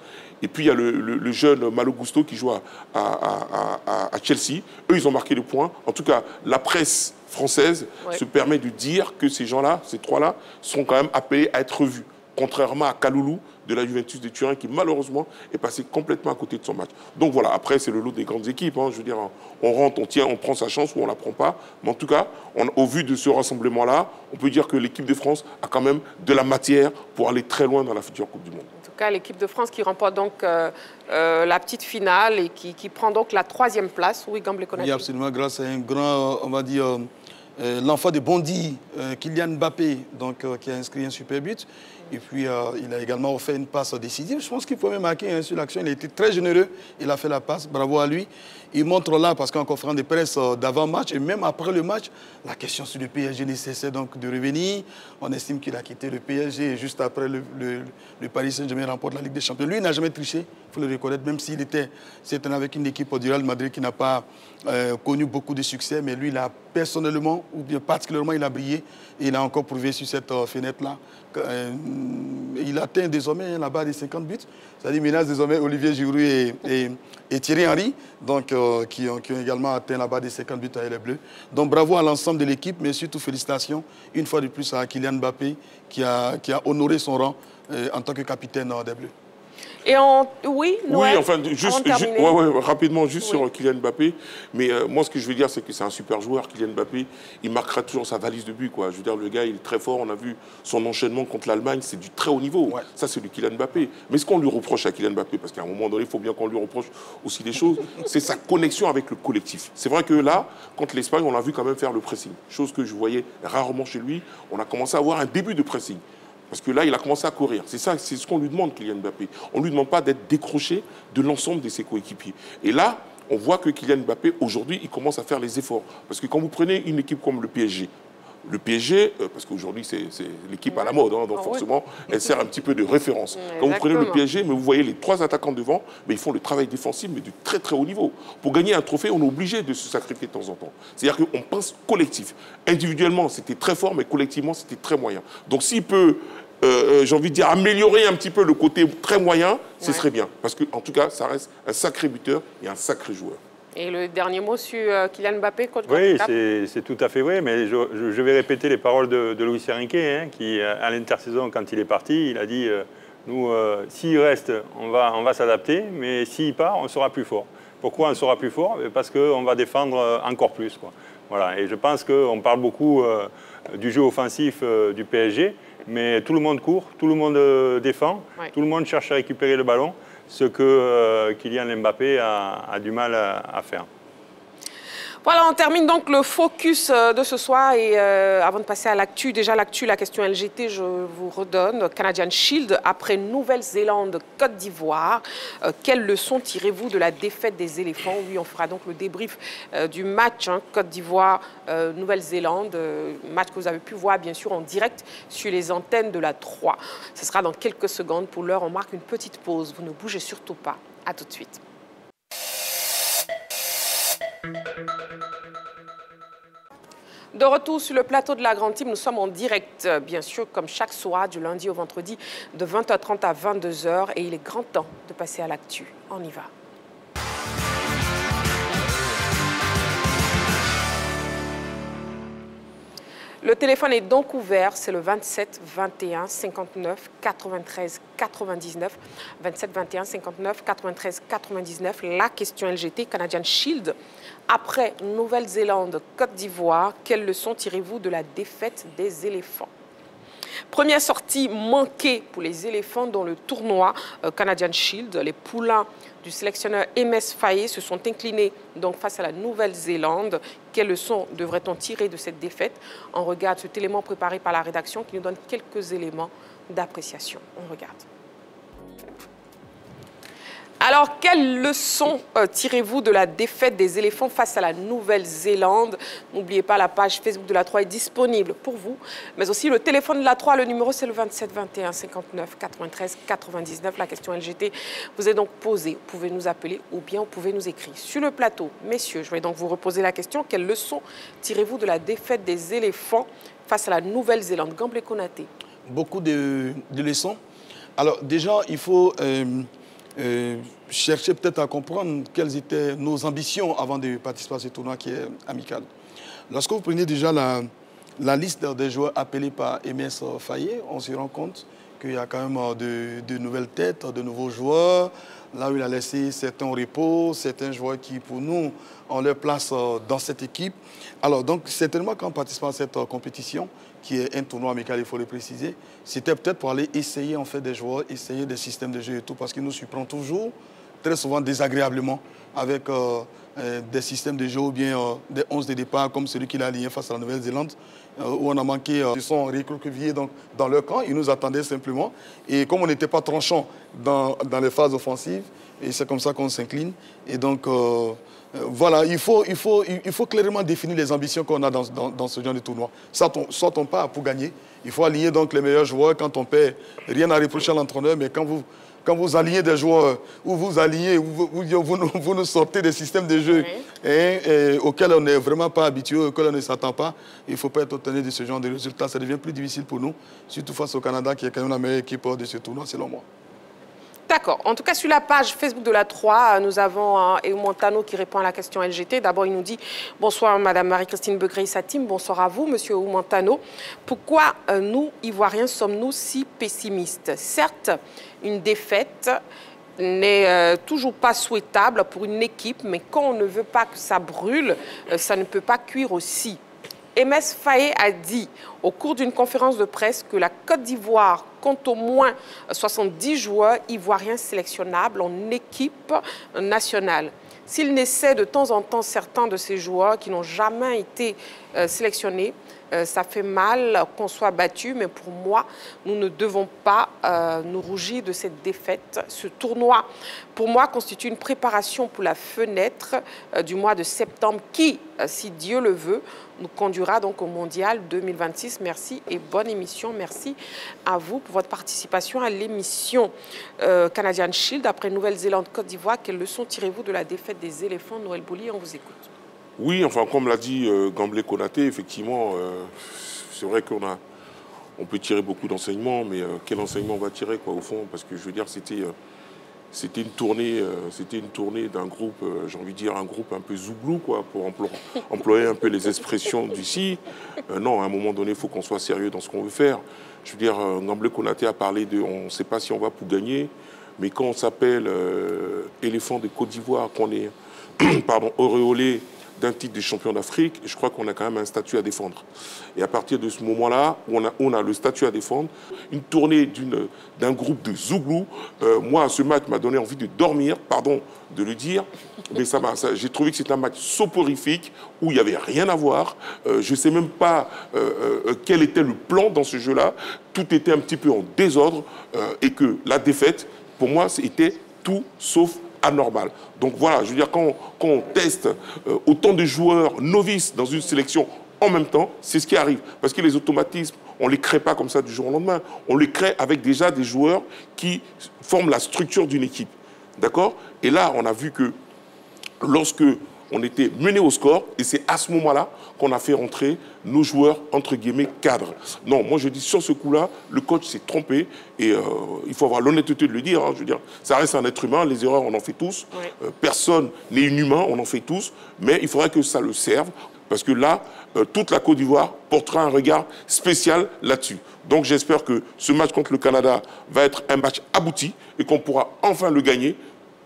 Et puis il y a le jeune Malo Gusto qui joue à Chelsea. Eux, ils ont marqué le point. En tout cas, la presse française se permet de dire que ces gens-là, ces trois-là, sont quand même appelés à être revus. Contrairement à Kaloulou de la Juventus de Turin qui malheureusement est passé complètement à côté de son match. Donc voilà, après c'est le lot des grandes équipes. Hein. Je veux dire, on rentre, on tient, on prend sa chance ou on ne la prend pas. Mais en tout cas, au vu de ce rassemblement-là, on peut dire que l'équipe de France a quand même de la matière pour aller très loin dans la future Coupe du Monde. En tout cas, l'équipe de France qui remporte donc la petite finale et qui prend donc la 3e place. Oui, Gamble Konaté. Oui, absolument, grâce à un grand, on va dire, l'enfant de Bondy, Kylian Mbappé, donc, qui a inscrit un super but. Et puis, il a également offert une passe décisive. Je pense qu'il peut même marquer sur l'action. Il a été très généreux. Il a fait la passe. Bravo à lui. Il montre là, parce qu'en conférence de presse d'avant-match, et même après le match, la question sur le PSG nécessaire donc de revenir. On estime qu'il a quitté le PSG juste après le Paris Saint-Germain remporte la Ligue des Champions. Lui, il n'a jamais triché, il faut le reconnaître, même s'il était certainement avec une équipe du Real Madrid qui n'a pas connu beaucoup de succès. Mais lui, il a personnellement, ou bien particulièrement, il a brillé. Et il a encore prouvé sur cette fenêtre-là. Il atteint désormais la barre des 50 buts. C'est-à-dire qu'il menace désormais Olivier Giroud et Thierry Henry, donc, qui ont également atteint la barre des 50 buts avec les Bleus. Donc bravo à l'ensemble de l'équipe, mais surtout félicitations une fois de plus à Kylian Mbappé qui a honoré son rang en tant que capitaine des Bleus. Et oui, Noël, enfin, rapidement, juste sur Kylian Mbappé. Mais moi, ce que je veux dire, c'est que c'est un super joueur, Kylian Mbappé. Il marquera toujours sa valise de but, quoi. Je veux dire, le gars, il est très fort. On a vu son enchaînement contre l'Allemagne, c'est du très haut niveau. Ouais. Ça, c'est du Kylian Mbappé. Mais ce qu'on lui reproche à Kylian Mbappé, parce qu'à un moment donné, il faut bien qu'on lui reproche aussi des choses, c'est sa connexion avec le collectif. C'est vrai que là, contre l'Espagne, on l'a vu quand même faire le pressing. Chose que je voyais rarement chez lui. On a commencé à avoir un début de pressing. Parce que là, il a commencé à courir. C'est ça, c'est ce qu'on lui demande, Kylian Mbappé. On ne lui demande pas d'être décroché de l'ensemble de ses coéquipiers. Et là, on voit que Kylian Mbappé, aujourd'hui, il commence à faire les efforts. Parce que quand vous prenez une équipe comme le PSG, parce qu'aujourd'hui, c'est l'équipe à la mode, hein, donc forcément, elle sert un petit peu de référence. Quand vous prenez le PSG, mais vous voyez les 3 attaquants devant, mais ils font le travail défensif, mais du très très haut niveau. Pour gagner un trophée, on est obligé de se sacrifier de temps en temps. C'est-à-dire qu'on pense collectif. Individuellement, c'était très fort, mais collectivement, c'était très moyen. Donc s'il peut, j'ai envie de dire, améliorer un petit peu le côté très moyen, ce serait bien. Parce qu'en tout cas, ça reste un sacré buteur et un sacré joueur. Et le dernier mot sur Kylian Mbappé, coach? Oui, c'est tout à fait vrai, mais je vais répéter les paroles de Luis Enrique, hein, qui, à l'intersaison, quand il est parti, il a dit nous, s'il reste, on va s'adapter, mais s'il part, on sera plus fort. Pourquoi on sera plus fort? Parce qu'on va défendre encore plus, quoi. Voilà. Et je pense qu'on parle beaucoup du jeu offensif du PSG, mais tout le monde court, tout le monde défend, tout le monde cherche à récupérer le ballon, ce que Kylian Mbappé a du mal à faire. Voilà, on termine donc le focus de ce soir et avant de passer à l'actu, déjà l'actu, la question LGT, je vous redonne. Canadian Shield, après Nouvelle-Zélande, Côte d'Ivoire, quelles leçons tirez-vous de la défaite des éléphants? Oui, on fera donc le débrief du match Côte d'Ivoire, Nouvelle-Zélande, match que vous avez pu voir bien sûr en direct sur les antennes de la 3. Ce sera dans quelques secondes. Pour l'heure, on marque une petite pause. Vous ne bougez surtout pas. À tout de suite. De retour sur le plateau de la Grande Team, nous sommes en direct, bien sûr, comme chaque soir, du lundi au vendredi, de 20h30 à 22h. Et il est grand temps de passer à l'actu. On y va. Le téléphone est donc ouvert, c'est le 27 21 59 93 99. 27 21 59 93 99. La question LGT, Canadian Shield. Après Nouvelle-Zélande, Côte d'Ivoire, quelles leçons tirez-vous de la défaite des éléphants? Première sortie manquée pour les éléphants dans le tournoi Canadian Shield. Les poulains du sélectionneur MS Faye se sont inclinés donc face à la Nouvelle-Zélande. Quelles leçons devrait-on tirer de cette défaite? On regarde cet élément préparé par la rédaction qui nous donne quelques éléments d'appréciation. On regarde. Alors, quelles leçons tirez-vous de la défaite des éléphants face à la Nouvelle-Zélande? N'oubliez pas, la page Facebook de la 3 est disponible pour vous, mais aussi le téléphone de la 3, le numéro c'est le 27 21 59 93 99. La question LGT vous est donc posée. Vous pouvez nous appeler ou bien vous pouvez nous écrire. Sur le plateau, messieurs, je vais donc vous reposer la question. Quelles leçons tirez-vous de la défaite des éléphants face à la Nouvelle-Zélande? Gamble Konaté. Beaucoup de leçons. Alors déjà, il faut... chercher peut-être à comprendre quelles étaient nos ambitions avant de participer à ce tournoi qui est amical. Lorsque vous prenez déjà la liste des joueurs appelés par MS Faye, on se rend compte qu'il y a quand même de nouvelles têtes, de nouveaux joueurs. Là où il a laissé certains au repos, certains joueurs qui, pour nous, ont leur place dans cette équipe. Alors, donc, certainement, quand on participe à cette compétition, qui est un tournoi amical, il faut le préciser, c'était peut-être pour aller essayer, en fait, des joueurs, essayer des systèmes de jeu et tout, parce qu'il nous surprend toujours, très souvent désagréablement, avec des systèmes de jeu ou bien des 11 de départ, comme celui qu'il a aligné face à la Nouvelle-Zélande, où on a manqué de son recroquevillé dans leur camp. Ils nous attendaient simplement. Et comme on n'était pas tranchant dans les phases offensives, et c'est comme ça qu'on s'incline. Et donc, voilà, il faut clairement définir les ambitions qu'on a dans ce genre de tournoi. Soit on part pour gagner. Il faut aligner donc les meilleurs joueurs. Quand on perd, rien à reprocher à l'entraîneur, mais quand vous alignez des joueurs, ou vous alignez, vous nous sortez des systèmes de jeu auxquels on n'est vraiment pas habitué, auxquels on ne s'attend pas, il ne faut pas être étonné de ce genre de résultats. Ça devient plus difficile pour nous, surtout face au Canada, qui est quand même la meilleure équipe de ce tournoi, selon moi. D'accord. En tout cas, sur la page Facebook de la 3, nous avons Eou Montano qui répond à la question LGT. D'abord, il nous dit « Bonsoir, Madame Marie-Christine Begré-Satim. Bonsoir à vous, Monsieur Eou Montano. Pourquoi nous, Ivoiriens, sommes-nous si pessimistes? Certes, une défaite n'est toujours pas souhaitable pour une équipe, mais quand on ne veut pas que ça brûle, ça ne peut pas cuire aussi. » MS Faye a dit au cours d'une conférence de presse que la Côte d'Ivoire compte au moins 70 joueurs ivoiriens sélectionnables en équipe nationale. S'il naissait de temps en temps certains de ces joueurs qui n'ont jamais été sélectionnés, Ça fait mal qu'on soit battu, mais pour moi, nous ne devons pas nous rougir de cette défaite. Ce tournoi, pour moi, constitue une préparation pour la fenêtre du mois de septembre qui, si Dieu le veut, nous conduira donc au Mondial 2026. Merci et bonne émission. Merci à vous pour votre participation à l'émission Canadian Shield. Après Nouvelle-Zélande, Côte d'Ivoire, quelles leçons tirez-vous de la défaite des éléphants? Noël Bouli, on vous écoute. Oui, enfin, comme l'a dit Gamblé Konaté, effectivement, c'est vrai on peut tirer beaucoup d'enseignements, mais quel enseignement on va tirer, quoi, au fond? Parce que je veux dire, c'était une tournée d'un groupe, j'ai envie de dire un groupe un peu zouglou, quoi, pour employer un peu les expressions d'ici. Non, à un moment donné, il faut qu'on soit sérieux dans ce qu'on veut faire. Je veux dire, Gamblé Konaté a parlé de, on ne sait pas si on va pour gagner, mais quand on s'appelle éléphant de Côte d'Ivoire, qu'on est auréolé d'un titre de champion d'Afrique, je crois qu'on a quand même un statut à défendre. Et à partir de ce moment-là, où on a le statut à défendre, une tournée d'un groupe de zouglous, moi, ce match m'a donné envie de dormir, pardon de le dire, mais j'ai trouvé que c'était un match soporifique, où il n'y avait rien à voir. Je ne sais même pas quel était le plan dans ce jeu-là. Tout était un petit peu en désordre, et que la défaite, pour moi, c'était tout sauf anormal. Donc voilà, je veux dire, quand on teste autant de joueurs novices dans une sélection en même temps, c'est ce qui arrive. Parce que les automatismes, on ne les crée pas comme ça du jour au lendemain. On les crée avec déjà des joueurs qui forment la structure d'une équipe. D'accord? Et là, on a vu que lorsque on était mené au score, et c'est à ce moment-là qu'on a fait rentrer nos joueurs, entre guillemets, cadres. Non, moi je dis, sur ce coup-là, le coach s'est trompé, et il faut avoir l'honnêteté de le dire, hein, je veux dire, ça reste un être humain, les erreurs, on en fait tous, oui. Personne n'est inhumain, on en fait tous, mais il faudrait que ça le serve, parce que là, toute la Côte d'Ivoire portera un regard spécial là-dessus. Donc j'espère que ce match contre le Canada va être un match abouti, et qu'on pourra enfin le gagner.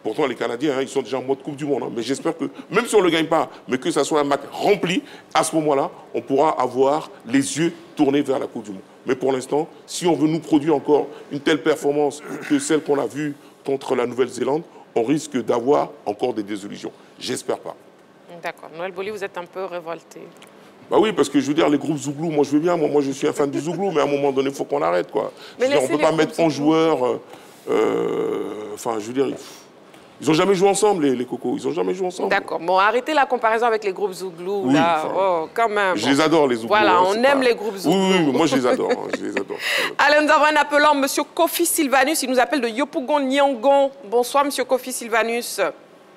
Pourtant, les Canadiens, hein, ils sont déjà en mode Coupe du Monde. Hein. Mais j'espère que, même si on ne le gagne pas, mais que ça soit un match rempli, à ce moment-là, on pourra avoir les yeux tournés vers la Coupe du Monde. Mais pour l'instant, si on veut nous produire encore une telle performance que celle qu'on a vue contre la Nouvelle-Zélande, on risque d'avoir encore des désillusions. J'espère pas. D'accord. Noël Bouli, vous êtes un peu révolté. Bah oui, parce que je veux dire, les groupes zouglous, moi je veux bien, moi je suis un fan du zouglou, mais à un moment donné, il faut qu'on arrête, quoi. On ne peut pas mettre en joueur... Enfin, je veux dire... Ils n'ont jamais joué ensemble, les cocos. Ils n'ont jamais joué ensemble. D'accord. Bon, arrêtez la comparaison avec les groupes zouglous, oui, là. Oh, quand même. Je les adore, les zouglous. Voilà, on aime les groupes zouglous. Oui, oui, moi je les adore. Je les adore. Allez, nous avons un appelant, M. Kofi Sylvanus. Il nous appelle de Yopougon, Nyangon. Bonsoir, M. Kofi Sylvanus.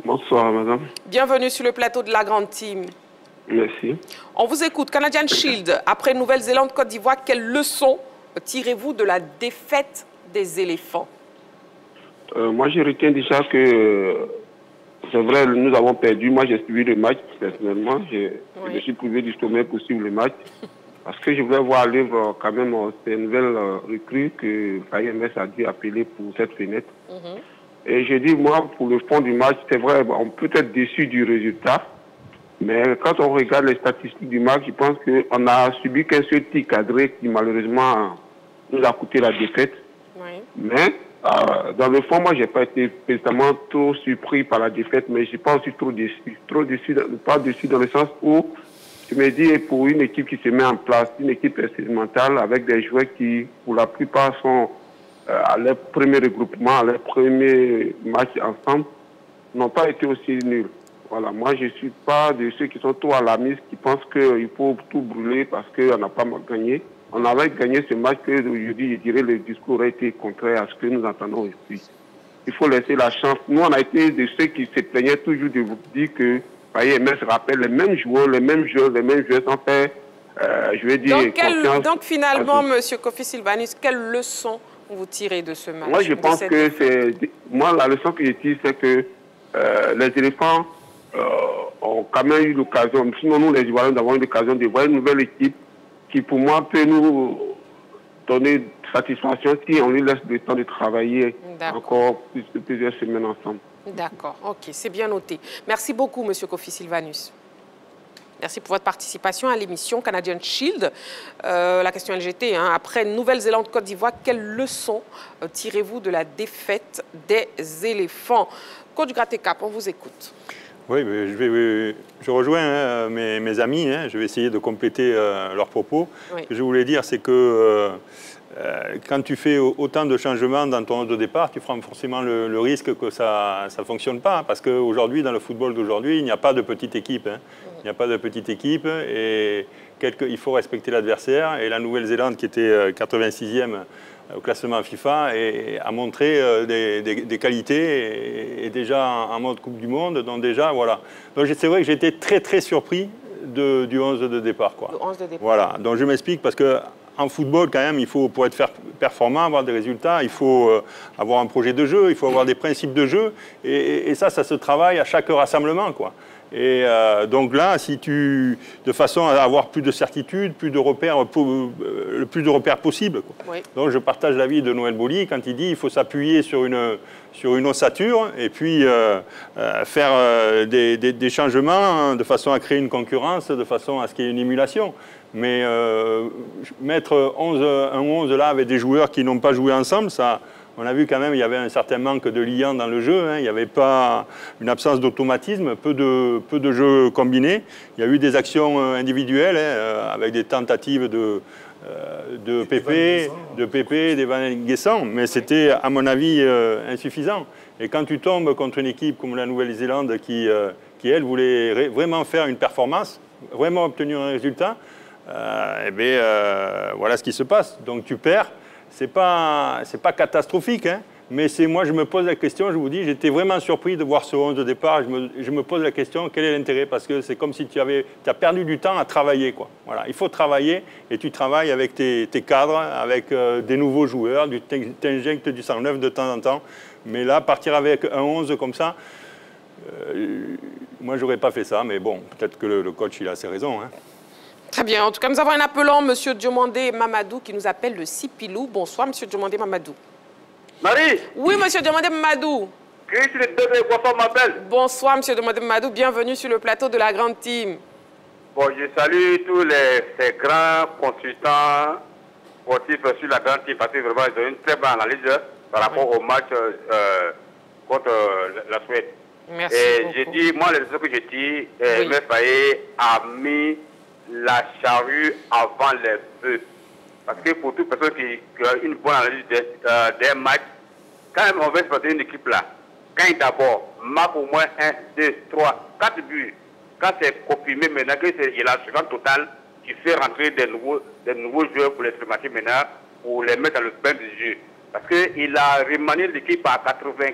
Bonsoir, madame. Bienvenue sur le plateau de la Grande Team. Merci. On vous écoute. Canadian Shield, après Nouvelle-Zélande, Côte d'Ivoire, quelles leçons tirez-vous de la défaite des éléphants? Moi, je retiens déjà que c'est vrai, nous avons perdu. Moi, j'ai suivi le match personnellement. Je me suis privé du sommeil pour suivre le match. Parce que je voulais voir l'œuvre quand même ces nouvelles recrues que FAIMS a dû appeler pour cette fenêtre. Et je dis, moi, pour le fond du match, c'est vrai, on peut être déçu du résultat. Mais quand on regarde les statistiques du match, je pense qu'on a subi qu'un seul tir cadré qui malheureusement nous a coûté la défaite. Oui. Mais dans le fond, moi, je n'ai pas été spécialement trop surpris par la défaite, mais je ne suis pas aussi trop déçu. Trop déçu, pas déçu dans le sens où je me dis, pour une équipe qui se met en place, une équipe expérimentale avec des joueurs qui, pour la plupart, sont à leur premier regroupement, à leur premier match ensemble, n'ont pas été aussi nuls. Voilà, moi, je ne suis pas de ceux qui sont trop alarmistes, qui pensent qu'il faut tout brûler parce qu'on n'a pas gagné. On avait gagné ce match que aujourd'hui, je dirais, le discours aurait été contraire à ce que nous entendons aujourd'hui. Il faut laisser la chance. Nous, on a été de ceux qui se plaignaient toujours de vous dire que FAIMS rappelle les mêmes joueurs sans faire, je vais dire, donc finalement, M. Kofi Sylvanus, quelle leçon vous tirez de ce match? Moi, je pense que c'est... Moi, la leçon que je tire, c'est que les éléphants ont quand même eu l'occasion, sinon nous, les Ivoiriens, nous avons eu l'occasion de voir une nouvelle équipe qui, pour moi, peut nous donner satisfaction si on lui laisse le temps de travailler encore plusieurs semaines ensemble. D'accord, ok, c'est bien noté. Merci beaucoup, M. Kofi Sylvanus. Merci pour votre participation à l'émission Canadian Shield. La question LGT, hein, après Nouvelle-Zélande, Côte d'Ivoire, quelles leçons tirez-vous de la défaite des éléphants? Coach Gratekap, on vous écoute. Oui, mais je rejoins mes amis, je vais essayer de compléter leurs propos. Oui. Ce que je voulais dire, c'est que quand tu fais autant de changements dans ton 11 de départ, tu prends forcément le risque que ça ne fonctionne pas. Parce qu'aujourd'hui, dans le football d'aujourd'hui, il n'y a pas de petite équipe. Il n'y a pas de petite équipe et il faut respecter l'adversaire. Et la Nouvelle-Zélande, qui était 86e au classement FIFA, a montré des qualités et déjà en mode Coupe du Monde. Donc déjà, voilà. Donc c'est vrai que j'étais très très surpris du 11 de départ. Quoi. Le 11 de départ. Voilà. Donc je m'explique parce que en football, quand même, pour être performant, avoir des résultats, il faut avoir un projet de jeu, il faut avoir des principes de jeu. Et ça se travaille à chaque rassemblement, quoi. Et donc là, de façon à avoir plus de certitude, plus de repères, le plus de repères possible. Quoi. Oui. Donc je partage l'avis de Noël Boly quand il dit qu'il faut s'appuyer sur une ossature et puis faire des changements de façon à créer une concurrence, de façon à ce qu'il y ait une émulation. Mais mettre un 11 là avec des joueurs qui n'ont pas joué ensemble, ça... On a vu quand même qu'il y avait un certain manque de liant dans le jeu. Il n'y avait pas une absence d'automatisme, peu de jeux combinés. Il y a eu des actions individuelles avec des tentatives de Pépé, d'Evan Guessant, mais c'était à mon avis insuffisant. Et quand tu tombes contre une équipe comme la Nouvelle-Zélande qui elle, voulait vraiment faire une performance, vraiment obtenir un résultat, voilà ce qui se passe. Donc tu perds. C'est pas catastrophique, mais moi je me pose la question, je vous dis, j'étais vraiment surpris de voir ce 11 de départ. Je me pose la question, quel est l'intérêt? Parce que c'est comme si tu as perdu du temps à travailler. Quoi. Voilà. Il faut travailler et tu travailles avec tes cadres, avec des nouveaux joueurs, tu injectes du sang neuf de temps en temps. Mais là, partir avec un 11 comme ça, moi j'aurais pas fait ça, mais bon, peut-être que le coach il a ses raisons. Très bien. En tout cas, nous avons un appelant, M. Diomandé Mamadou, qui nous appelle le Sipilou. Bonsoir, M. Diomandé Mamadou. Marie. Oui, M. Diomandé Mamadou. Chris le bébé Boisson m'appelle. Bonsoir, M. Diomandé Mamadou. Bienvenue sur le plateau de la Grande Team. Bon, je salue tous ces grands consultants sportifs sur la Grande Team parce que vraiment, ils ont une très bonne analyse par rapport au match contre la Suède. Merci beaucoup. J'ai dit, moi, les choses que j'ai dit, Meffaye a mis la charrue avant les bœufs. Parce que pour toute personne qui a une bonne analyse des matchs, quand même on veut exploiter une équipe là, gagne d'abord, marque au moins 1, 2, 3, 4 buts. Quand c'est confirmé maintenant qu'il y a la suivante totale, qui fait rentrer des nouveaux joueurs pour les expérimenter maintenant, pour les mettre dans le bain du jeu. Parce qu'il a remanié l'équipe à 95%.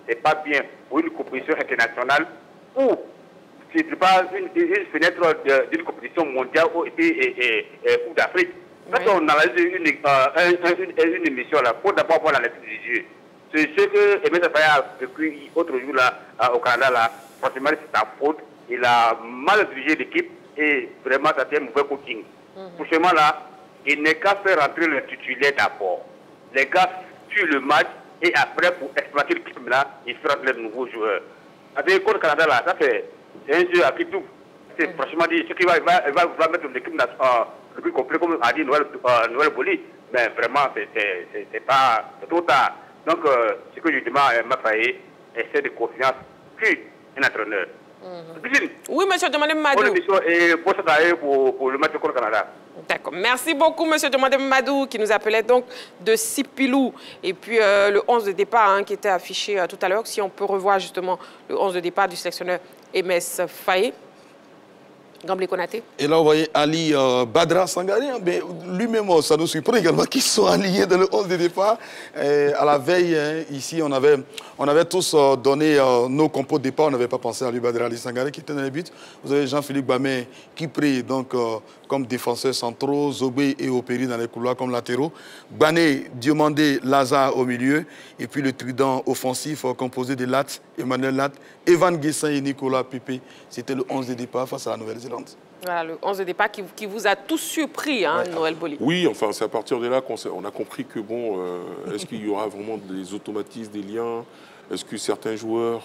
C'est pas bien pour une compétition internationale où ce n'est pas une fenêtre d'une compétition mondiale et Coupe d'Afrique. Quand on analyse une émission, il faut d'abord voir la lecture du jeu. C'est ce que Aimé Faye a vécu l'autre jour là, au Canada. Là. Franchement, c'est sa faute. Il a mal dirigé l'équipe et vraiment, ça a été un mauvais coaching. Franchement, là, il n'est qu'à faire rentrer le titulaire d'abord. Les gars tuent le match et après, pour exploiter l'équipe là, il fait rentrer les nouveaux joueurs. Avec le Canada, là, ça fait. C'est un jeu à qui tout. C'est franchement dit, ce qui va mettre l'équipe le plus complet, comme a dit Noël Boly. Mais vraiment, c'est trop tard. Donc, ce que je demande à Meffaye, c'est de confiance puis un entraîneur. Oui, monsieur Diomandé Mamadou. Bonne émission et bon travail pour le match contre le Canada. D'accord. Merci beaucoup, monsieur Diomandé Mamadou, qui nous appelait donc de Sipilou. Et puis, le 11 de départ qui était affiché tout à l'heure, si on peut revoir justement le 11 de départ du sélectionneur Aimé Faye. Gamblé Konaté. Et là, vous voyez Ali Badra Sangaré, mais lui-même, ça nous surprend également qu'ils sont alignés dans le 11 de départ. À la veille, ici, on avait tous donné nos compos de départ. On n'avait pas pensé à Ali Badra Ali Sangaré qui était dans les buts. Vous avez Jean-Philippe Bamé qui prie donc, comme défenseur centraux, Zobé et Opéry dans les couloirs comme latéraux. Bané, Diomandé, Lazare au milieu. Et puis le trident offensif composé de Lat, Emmanuel Lat, Evan Guessin et Nicolas Pépé. C'était le 11 de départ face à la Nouvelle-Zélande. Voilà, le 11 de départ qui vous a tous surpris, Noël Boly. Oui, enfin, c'est à partir de là qu'on a compris que, bon, est-ce qu'il y aura vraiment des automatismes, des liens? Est-ce que certains joueurs,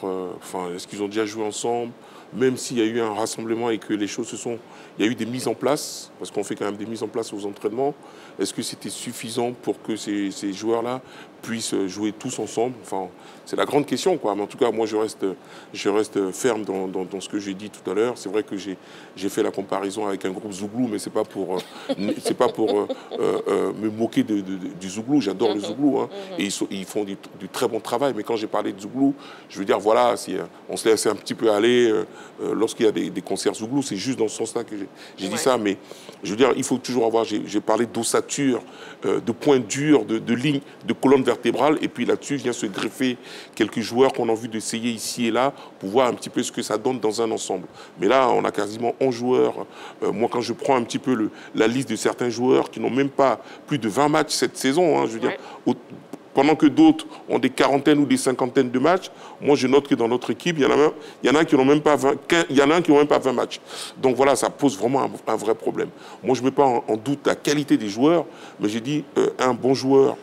est-ce qu'ils ont déjà joué ensemble? même s'il y a eu un rassemblement et que les choses se sont... Il y a eu des mises en place, parce qu'on fait quand même des mises en place aux entraînements. Est-ce que c'était suffisant pour que ces joueurs-là puissent jouer tous ensemble? Enfin, c'est la grande question, quoi. Mais en tout cas, moi, je reste ferme dans ce que j'ai dit tout à l'heure. C'est vrai que j'ai fait la comparaison avec un groupe Zouglou, mais c'est pas pour me moquer du Zouglou. J'adore le Zouglou, hein. Et ils font du très bon travail. Mais quand j'ai parlé de Zouglou, je veux dire, voilà, si on se laisse un petit peu aller lorsqu'il y a des concerts Zouglou, c'est juste dans ce sens-là que j'ai dit ça. Mais je veux dire, il faut toujours avoir... J'ai parlé d'ossature, de points durs, de lignes, de colonnes vertébrales. Et puis là-dessus, vient se greffer quelques joueurs qu'on a envie d'essayer ici et là pour voir un petit peu ce que ça donne dans un ensemble. Mais là, on a quasiment 11 joueurs. Moi, quand je prends un petit peu la liste de certains joueurs qui n'ont même pas plus de 20 matchs cette saison, hein, je veux dire, pendant que d'autres ont des quarantaines ou des cinquantaines de matchs, moi je note que dans notre équipe, il y en a qui n'ont même pas 20 matchs. Donc voilà, ça pose vraiment un vrai problème. Moi je ne mets pas en doute la qualité des joueurs, mais j'ai dit un bon joueur,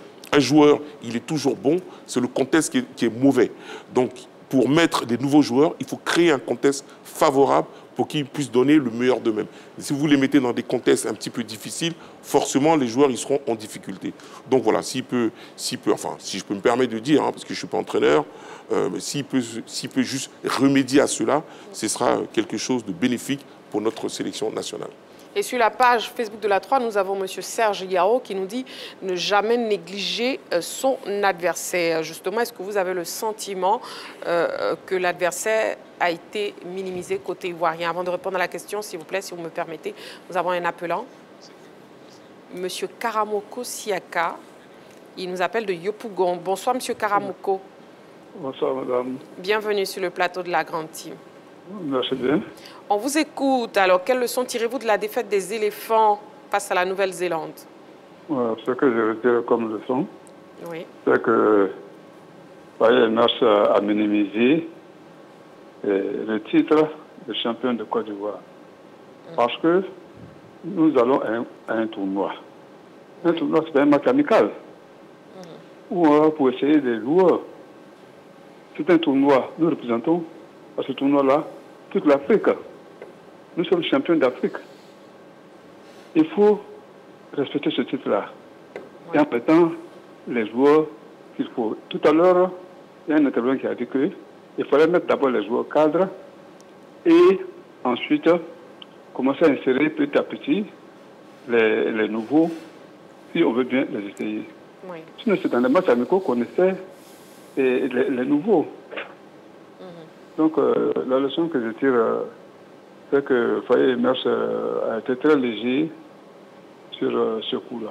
il est toujours bon, c'est le contexte qui est mauvais. Donc pour mettre des nouveaux joueurs, il faut créer un contexte favorable pour qu'ils puissent donner le meilleur d'eux-mêmes. Si vous les mettez dans des contextes un petit peu difficiles, forcément, les joueurs ils seront en difficulté. Donc voilà, si je peux me permettre de dire, hein, parce que je ne suis pas entraîneur, s'il peut juste remédier à cela, ce sera quelque chose de bénéfique pour notre sélection nationale. Et sur la page Facebook de la 3, nous avons M. Serge Yao qui nous dit ne jamais négliger son adversaire. Justement, est-ce que vous avez le sentiment que l'adversaire a été minimisé côté ivoirien? Avant de répondre à la question, s'il vous plaît, si vous me permettez, nous avons un appelant. M. Karamoko Siaka, il nous appelle de Yopougon. Bonsoir, M. Karamoko. Bonsoir, madame. Bienvenue sur le plateau de la Grande Team. Merci bien. On vous écoute. Alors, quelle leçon tirez-vous de la défaite des éléphants face à la Nouvelle-Zélande? Ce que je retire comme leçon, c'est que Mars a minimisé le titre de champion de Côte d'Ivoire. Parce que nous allons à un tournoi. Un tournoi, c'est un match amical. Pour essayer des joueurs. C'est un tournoi. Nous représentons à ce tournoi-là toute l'Afrique. Nous sommes champions d'Afrique. Il faut respecter ce titre-là. Et en mettant les joueurs qu'il faut. Tout à l'heure, il y a un intervenant qui a dit qu'il fallait mettre d'abord les joueurs cadres et ensuite commencer à insérer petit à petit les nouveaux, si on veut bien les essayer. Oui. Sinon, c'est dans les matchs amicaux qu'on essaie les nouveaux. Donc, la leçon que je tire, c'est que Faye Mers a été très léger sur ce coup-là.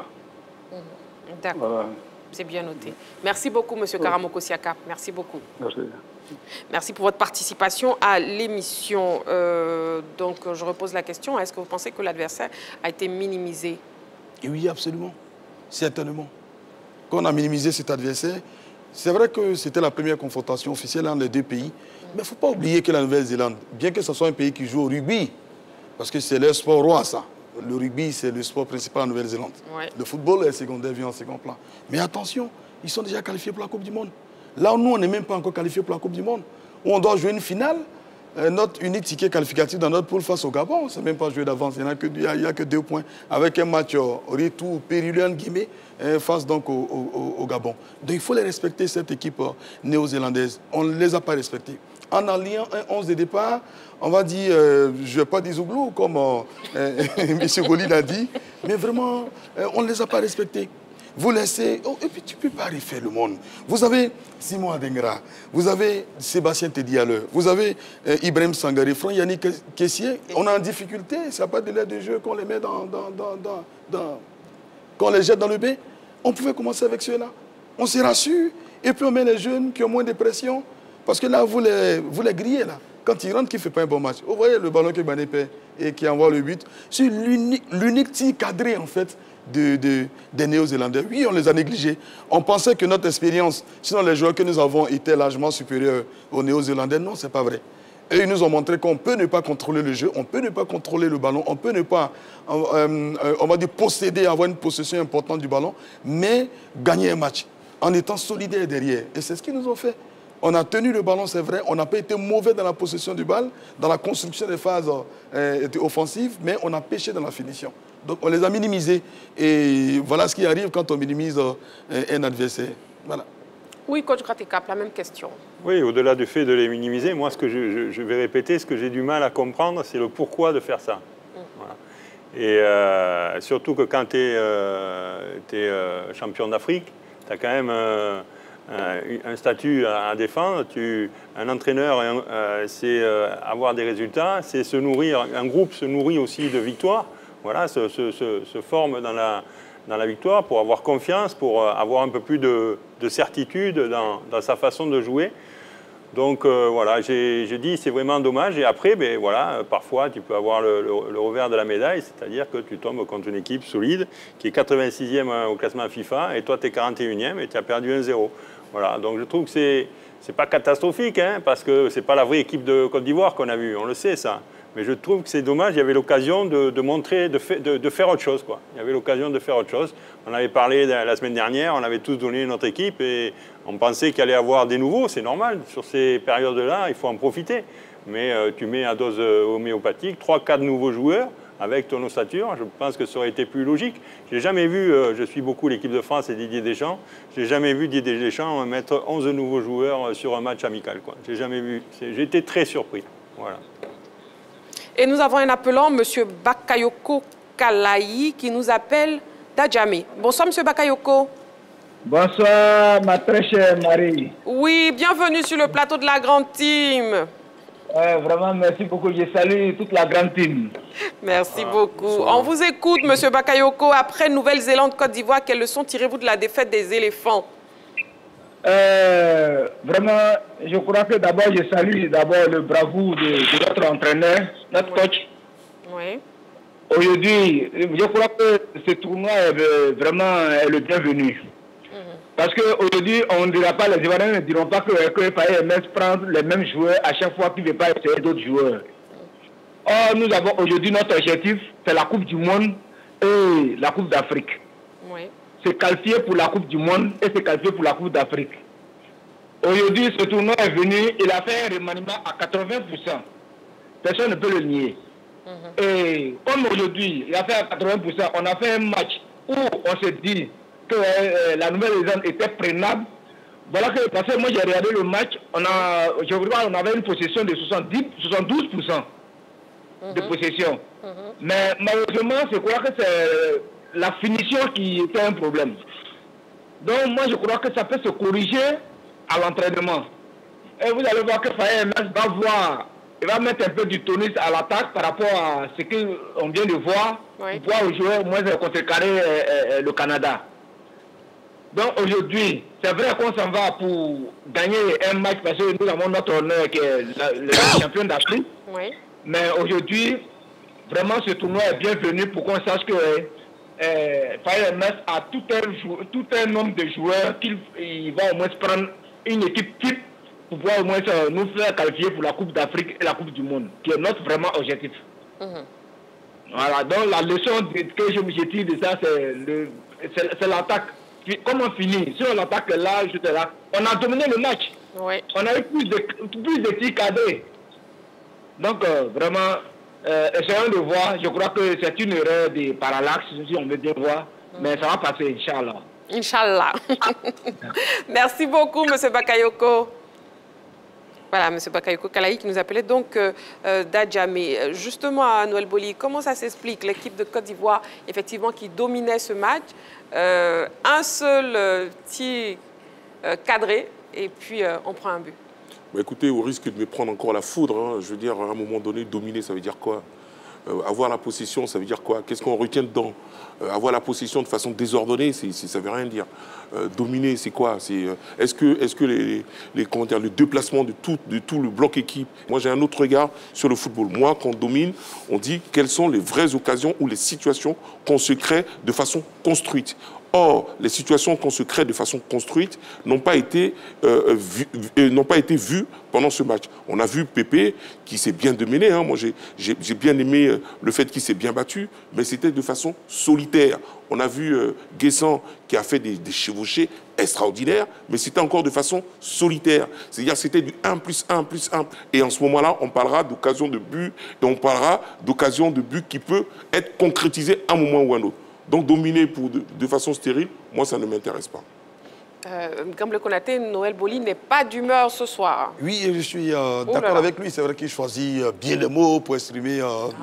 D'accord. Voilà. C'est bien noté. Merci beaucoup, M. Karamoko Siaka. Merci beaucoup. Merci. Merci pour votre participation à l'émission. Donc, je repose la question. Est-ce que vous pensez que l'adversaire a été minimisé? Et oui, absolument. Certainement. Quand on a minimisé cet adversaire, c'est vrai que c'était la première confrontation officielle entre les deux pays. Mais il ne faut pas oublier que la Nouvelle-Zélande, bien que ce soit un pays qui joue au rugby, parce que c'est leur sport roi, ça. Le rugby, c'est le sport principal en Nouvelle-Zélande. Ouais. Le football est secondaire, vient en second plan. Mais attention, ils sont déjà qualifiés pour la Coupe du Monde. Là où nous, on n'est même pas encore qualifiés pour la Coupe du Monde. Où on doit jouer une finale, notre unique ticket qualificatif dans notre poule face au Gabon, c'est même pas joué d'avance. Il n'y a que 2 points. Avec un match retour périlleux, en guillemets, face donc au Gabon. Donc il faut les respecter, cette équipe néo-zélandaise. On ne les a pas respectés. En alliant un 11 de départ, on va dire, je ne vais pas dire Zouglou, comme M. Goli l'a dit, mais vraiment, on ne les a pas respectés. Vous laissez... Oh, et puis tu ne peux pas refaire le monde. Vous avez Simon Adengra, vous avez Sébastien Tedialeux, vous avez Ibrahim Sangaré, Franck Yannick Kessier. On est en difficulté, ça n'a pas de l'air de jeu qu'on les met qu'on les jette dans le bain. On pouvait commencer avec ceux-là. On se rassure, et puis on met les jeunes qui ont moins de pression. Parce que là, vous les grillez, là. Quand ils rentrent, qui ne fait pas un bon match. Vous voyez le ballon que Bané perd et qui envoie le but. C'est l'unique tir cadré, en fait, des Néo-Zélandais. Oui, on les a négligés. On pensait que notre expérience, sinon les joueurs que nous avons étaient largement supérieurs aux Néo-Zélandais. Non, ce n'est pas vrai. Et ils nous ont montré qu'on peut ne pas contrôler le jeu, on peut ne pas contrôler le ballon, on peut ne pas, on va dire, posséder, avoir une possession importante du ballon, mais gagner un match en étant solidaires derrière. Et c'est ce qu'ils nous ont fait. On a tenu le ballon, c'est vrai. On n'a pas été mauvais dans la possession du ballon, dans la construction des phases offensives, mais on a pêché dans la finition. Donc on les a minimisés. Et voilà ce qui arrive quand on minimise un adversaire. Voilà. Oui, coach Gratte-Cap, la même question. Oui, au-delà du fait de les minimiser, moi, ce que je vais répéter, ce que j'ai du mal à comprendre, c'est le pourquoi de faire ça. Voilà. Et surtout que quand tu es, champion d'Afrique, tu as quand même un statut à défendre. Un entraîneur, c'est avoir des résultats, c'est se nourrir. Un groupe se nourrit aussi de victoires. Voilà, se forme dans la victoire pour avoir confiance, pour avoir un peu plus de certitude dans sa façon de jouer. Donc voilà, j'ai dit c'est vraiment dommage. Et après, ben, voilà, parfois tu peux avoir le revers de la médaille, c'est-à-dire que tu tombes contre une équipe solide qui est 86e au classement FIFA et toi tu es 41e et tu as perdu 1-0. Voilà, donc je trouve que c'est pas catastrophique, hein, parce que c'est pas la vraie équipe de Côte d'Ivoire qu'on a vue, on le sait ça. Mais je trouve que c'est dommage, il y avait l'occasion de montrer, de faire autre chose, quoi. Il y avait l'occasion de faire autre chose. On avait parlé la semaine dernière, on avait tous donné notre équipe et on pensait qu'il allait y avoir des nouveaux, c'est normal. Sur ces périodes-là, il faut en profiter. Mais tu mets à dose homéopathique 3-4 nouveaux joueurs avec ton ossature, je pense que ça aurait été plus logique. Je n'ai jamais vu, je suis beaucoup l'équipe de France et Didier Deschamps, je n'ai jamais vu Didier Deschamps mettre 11 nouveaux joueurs sur un match amical, quoi. J'ai jamais vu. J'ai été très surpris. Voilà. Et nous avons un appelant, M. Bakayoko Kalayi, qui nous appelle d'Adjamé. Bonsoir, M. Bakayoko. Bonsoir, ma très chère Marie. Oui, bienvenue sur le plateau de la grande team. Vraiment, merci beaucoup. Je salue toute la grande team. Merci beaucoup. On vous écoute, M. Bakayoko. Après Nouvelle-Zélande, Côte d'Ivoire, quelles leçons tirez-vous de la défaite des éléphants? Vraiment, je crois que d'abord, je salue le bravoure de notre entraîneur, notre coach. Oui. Aujourd'hui, je crois que ce tournoi est vraiment le bienvenu. Parce qu'aujourd'hui, on ne dira pas, les Ivoiriens ne diront pas que Paye MS prend les mêmes joueurs à chaque fois qu'il ne veut pas essayer d'autres joueurs. Or, nous avons aujourd'hui notre objectif, c'est la Coupe du Monde et la Coupe d'Afrique. Oui. C'est qualifié pour la Coupe du Monde et c'est qualifié pour la Coupe d'Afrique. Aujourd'hui, ce tournoi est venu, il a fait un remaniement à 80%. Personne ne peut le nier. Et comme aujourd'hui, il a fait à 80%, on a fait un match où on se dit que la Nouvelle-Zélande était prenable. Voilà que, parce que moi j'ai regardé le match, on avait une possession de 72% de possession. Mais malheureusement, je crois que c'est la finition qui était un problème. Donc moi je crois que ça peut se corriger à l'entraînement. Et vous allez voir que Faye MS va voir, il va mettre un peu du tonus à l'attaque par rapport à ce qu'on vient de voir, pour pouvoir jouer au moins contrecarrer le Canada. Donc aujourd'hui, c'est vrai qu'on s'en va pour gagner un match parce que nous avons notre honneur qui est le champion d'Afrique. Oui. Mais aujourd'hui, vraiment ce tournoi est bienvenu pour qu'on sache que Faye MS a tout un nombre de joueurs qu'il va au moins prendre une équipe type pour pouvoir au moins nous faire qualifier pour la Coupe d'Afrique et la Coupe du Monde, qui est notre vraiment objectif. Voilà, donc la leçon que je tire de ça, c'est l'attaque. Comment on finit? Si on attaque là, juste là, on a dominé le match. Oui. On a eu plus de tirs cadrés. Donc vraiment, essayons de voir. Je crois que c'est une erreur de parallaxe, si on veut bien voir. Mais ça va passer, Inch'Allah. Inch'Allah. Merci beaucoup, M. Bakayoko. Voilà, M. Bakayoko Kalayi qui nous appelait donc d'Adjamé. Justement, à Noël Boli, comment ça s'explique? L'équipe de Côte d'Ivoire, effectivement, qui dominait ce match, un seul tir cadré, et puis on prend un but. Bah écoutez, au risque de me prendre encore la foudre, hein, je veux dire, à un moment donné, dominer, ça veut dire quoi? Avoir la possession, ça veut dire quoi? Qu'est-ce qu'on retient dedans? Avoir la possession de façon désordonnée, ça ne veut rien dire. Dominer, c'est quoi? Est-ce que le déplacement de tout le bloc équipe? Moi, j'ai un autre regard sur le football. Moi, quand on domine, on dit quelles sont les vraies occasions ou les situations qu'on se crée de façon construite. Or, les situations qu'on se crée de façon construite n'ont pas été vues pendant ce match. On a vu Pépé qui s'est bien démené. Hein. Moi, j'ai bien aimé le fait qu'il s'est bien battu, mais c'était de façon solitaire. On a vu Guessant qui a fait des chevauchées extraordinaires, mais c'était encore de façon solitaire. C'est-à-dire c'était du 1+1+1. Et en ce moment-là, on parlera d'occasion de but et on parlera d'occasion de but qui peut être concrétisée à un moment ou à un autre. Donc dominer de façon stérile, moi, ça ne m'intéresse pas. Comme le Konaté, Noël Boli n'est pas d'humeur ce soir. Oui, je suis d'accord avec lui. C'est vrai qu'il choisit bien les mots pour exprimer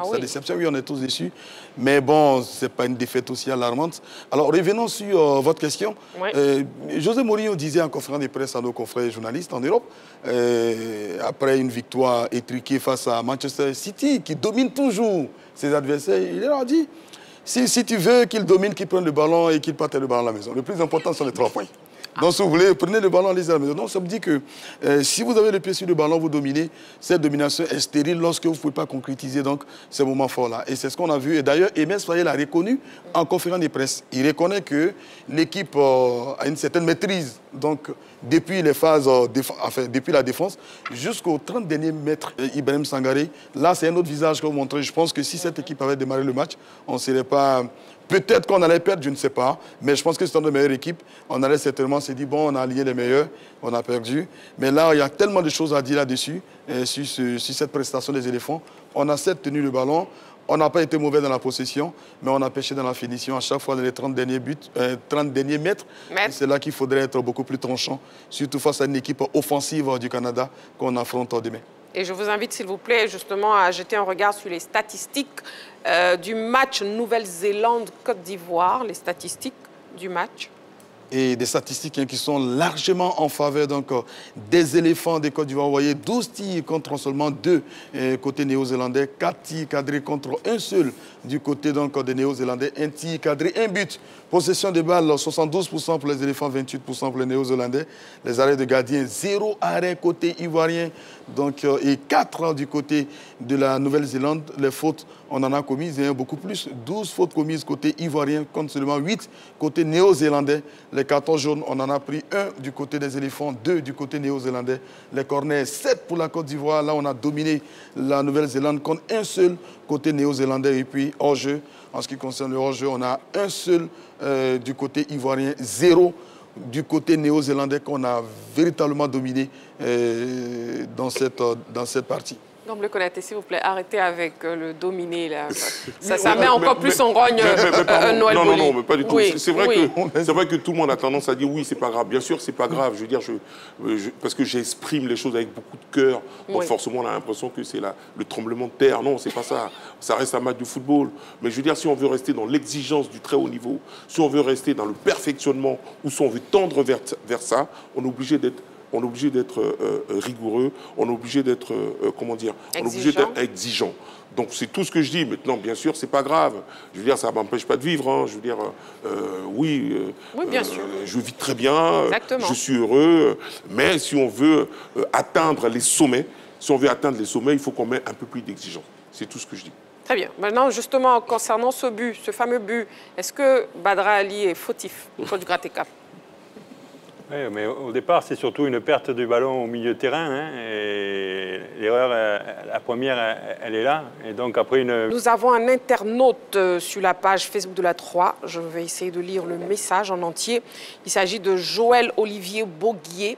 sa déception. Oui, on est tous déçus. Mais bon, ce n'est pas une défaite aussi alarmante. Alors, revenons sur votre question. Oui. José Mourinho disait en conférence de presse à nos confrères journalistes en Europe, après une victoire étriquée face à Manchester City, qui domine toujours ses adversaires, il leur a dit... Si tu veux qu'il domine, qu'il prenne le ballon et qu'il parte le ballon à la maison. Le plus important sont les 3 points. Donc, si vous voulez, prenez le ballon, allez à la maison. Donc, ça me dit que si vous avez le pied sur le ballon, vous dominez. Cette domination est stérile lorsque vous ne pouvez pas concrétiser donc, ces moments forts-là. Et c'est ce qu'on a vu. Et d'ailleurs, Aimé Soyer l'a reconnu en conférence de presse. Il reconnaît que l'équipe a une certaine maîtrise. Donc, depuis les phases, depuis la défense, jusqu'aux 30 derniers mètres, Ibrahim Sangaré, là, c'est un autre visage que vous montrez. Je pense que si cette équipe avait démarré le match, on ne serait pas... Peut-être qu'on allait perdre, je ne sais pas. Mais je pense que c'est une meilleure équipe. On allait certainement se dire, bon, on a allié les meilleurs, on a perdu. Mais là, il y a tellement de choses à dire là-dessus, sur cette prestation des éléphants. On a certes tenu le ballon. On n'a pas été mauvais dans la possession, mais on a pêché dans la finition à chaque fois dans les 30 derniers mètres. C'est là qu'il faudrait être beaucoup plus tranchant, surtout face à une équipe offensive du Canada qu'on affronte demain. Et je vous invite, s'il vous plaît, justement à jeter un regard sur les statistiques du match Nouvelle-Zélande-Côte d'Ivoire, les statistiques du match. Et des statistiques qui sont largement en faveur donc, des éléphants des Côte d'Ivoire. Vous voyez, 12 tirs contre seulement 2 côté néo-zélandais, 4 tirs cadrés contre un seul du côté donc, des néo-zélandais, 1 tir cadré, 1 but. Possession de balles, 72% pour les éléphants, 28% pour les néo-zélandais. Les arrêts de gardien, 0 arrêt côté ivoirien donc, et 4 du côté de la Nouvelle-Zélande. Les fautes, on en a commises, beaucoup plus. 12 fautes commises côté ivoirien contre seulement 8 côté néo-zélandais. Les cartons jaunes, on en a pris 1 du côté des éléphants, 2 du côté néo-zélandais. Les corners, 7 pour la Côte d'Ivoire. Là, on a dominé la Nouvelle-Zélande contre un seul côté néo-zélandais. Et puis, hors-jeu, en ce qui concerne le hors-jeu, on a un seul du côté ivoirien, 0 du côté néo-zélandais qu'on a véritablement dominé dans cette partie. Donc, le Konaté, s'il vous plaît, arrêtez avec le dominé. Là. Ça met encore plus en rogne Noël Boli. Non, mais pas du tout. Oui, c'est vrai que tout le monde a tendance à dire oui, c'est pas grave. Bien sûr, c'est pas grave. Je veux dire, parce que j'exprime les choses avec beaucoup de cœur. Donc, forcément, on a l'impression que c'est le tremblement de terre. Non, c'est pas ça. Ça reste un match de football. Mais je veux dire, si on veut rester dans l'exigence du très haut niveau, si on veut rester dans le perfectionnement, ou si on veut tendre vers ça, on est obligé d'être rigoureux, on est obligé d'être, comment dire, on est obligé d'être exigeant. Donc c'est tout ce que je dis. Maintenant, bien sûr, c'est pas grave. Je veux dire, ça ne m'empêche pas de vivre. Hein. Je veux dire, oui, bien sûr. Je vis très bien, je suis heureux. Mais si on veut atteindre les sommets, il faut qu'on mette un peu plus d'exigence. C'est tout ce que je dis. Très bien. Maintenant, justement, concernant ce but, ce fameux but, est-ce que Badra Ali est fautif pour du Gratte-Cap? Oui, mais au départ, c'est surtout une perte du ballon au milieu de terrain. Hein, et l'erreur, la première, elle est là. Et donc, après Nous avons un internaute sur la page Facebook de la 3. Je vais essayer de lire le message en entier. Il s'agit de Joël Olivier Boguier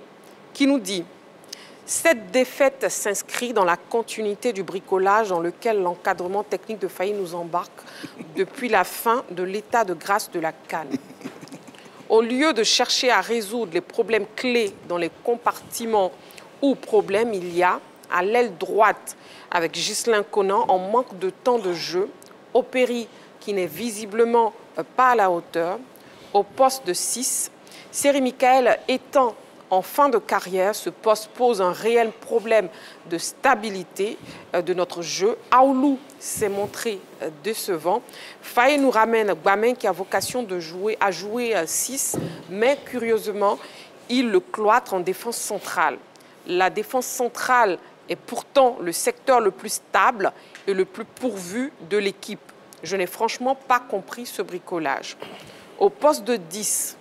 qui nous dit « Cette défaite s'inscrit dans la continuité du bricolage dans lequel l'encadrement technique de Faye nous embarque depuis la fin de l'état de grâce de la CAN. Au lieu de chercher à résoudre les problèmes clés dans les compartiments où problème il y a, à l'aile droite avec Ghislain Conan en manque de temps de jeu, Opéry qui n'est visiblement pas à la hauteur, au poste de 6, Seri Michael étant en fin de carrière, ce poste pose un réel problème de stabilité de notre jeu. Aoulou s'est montré décevant. Faye nous ramène Gbamin qui a vocation à jouer 6, mais curieusement, il le cloître en défense centrale. La défense centrale est pourtant le secteur le plus stable et le plus pourvu de l'équipe. Je n'ai franchement pas compris ce bricolage. Au poste de 10,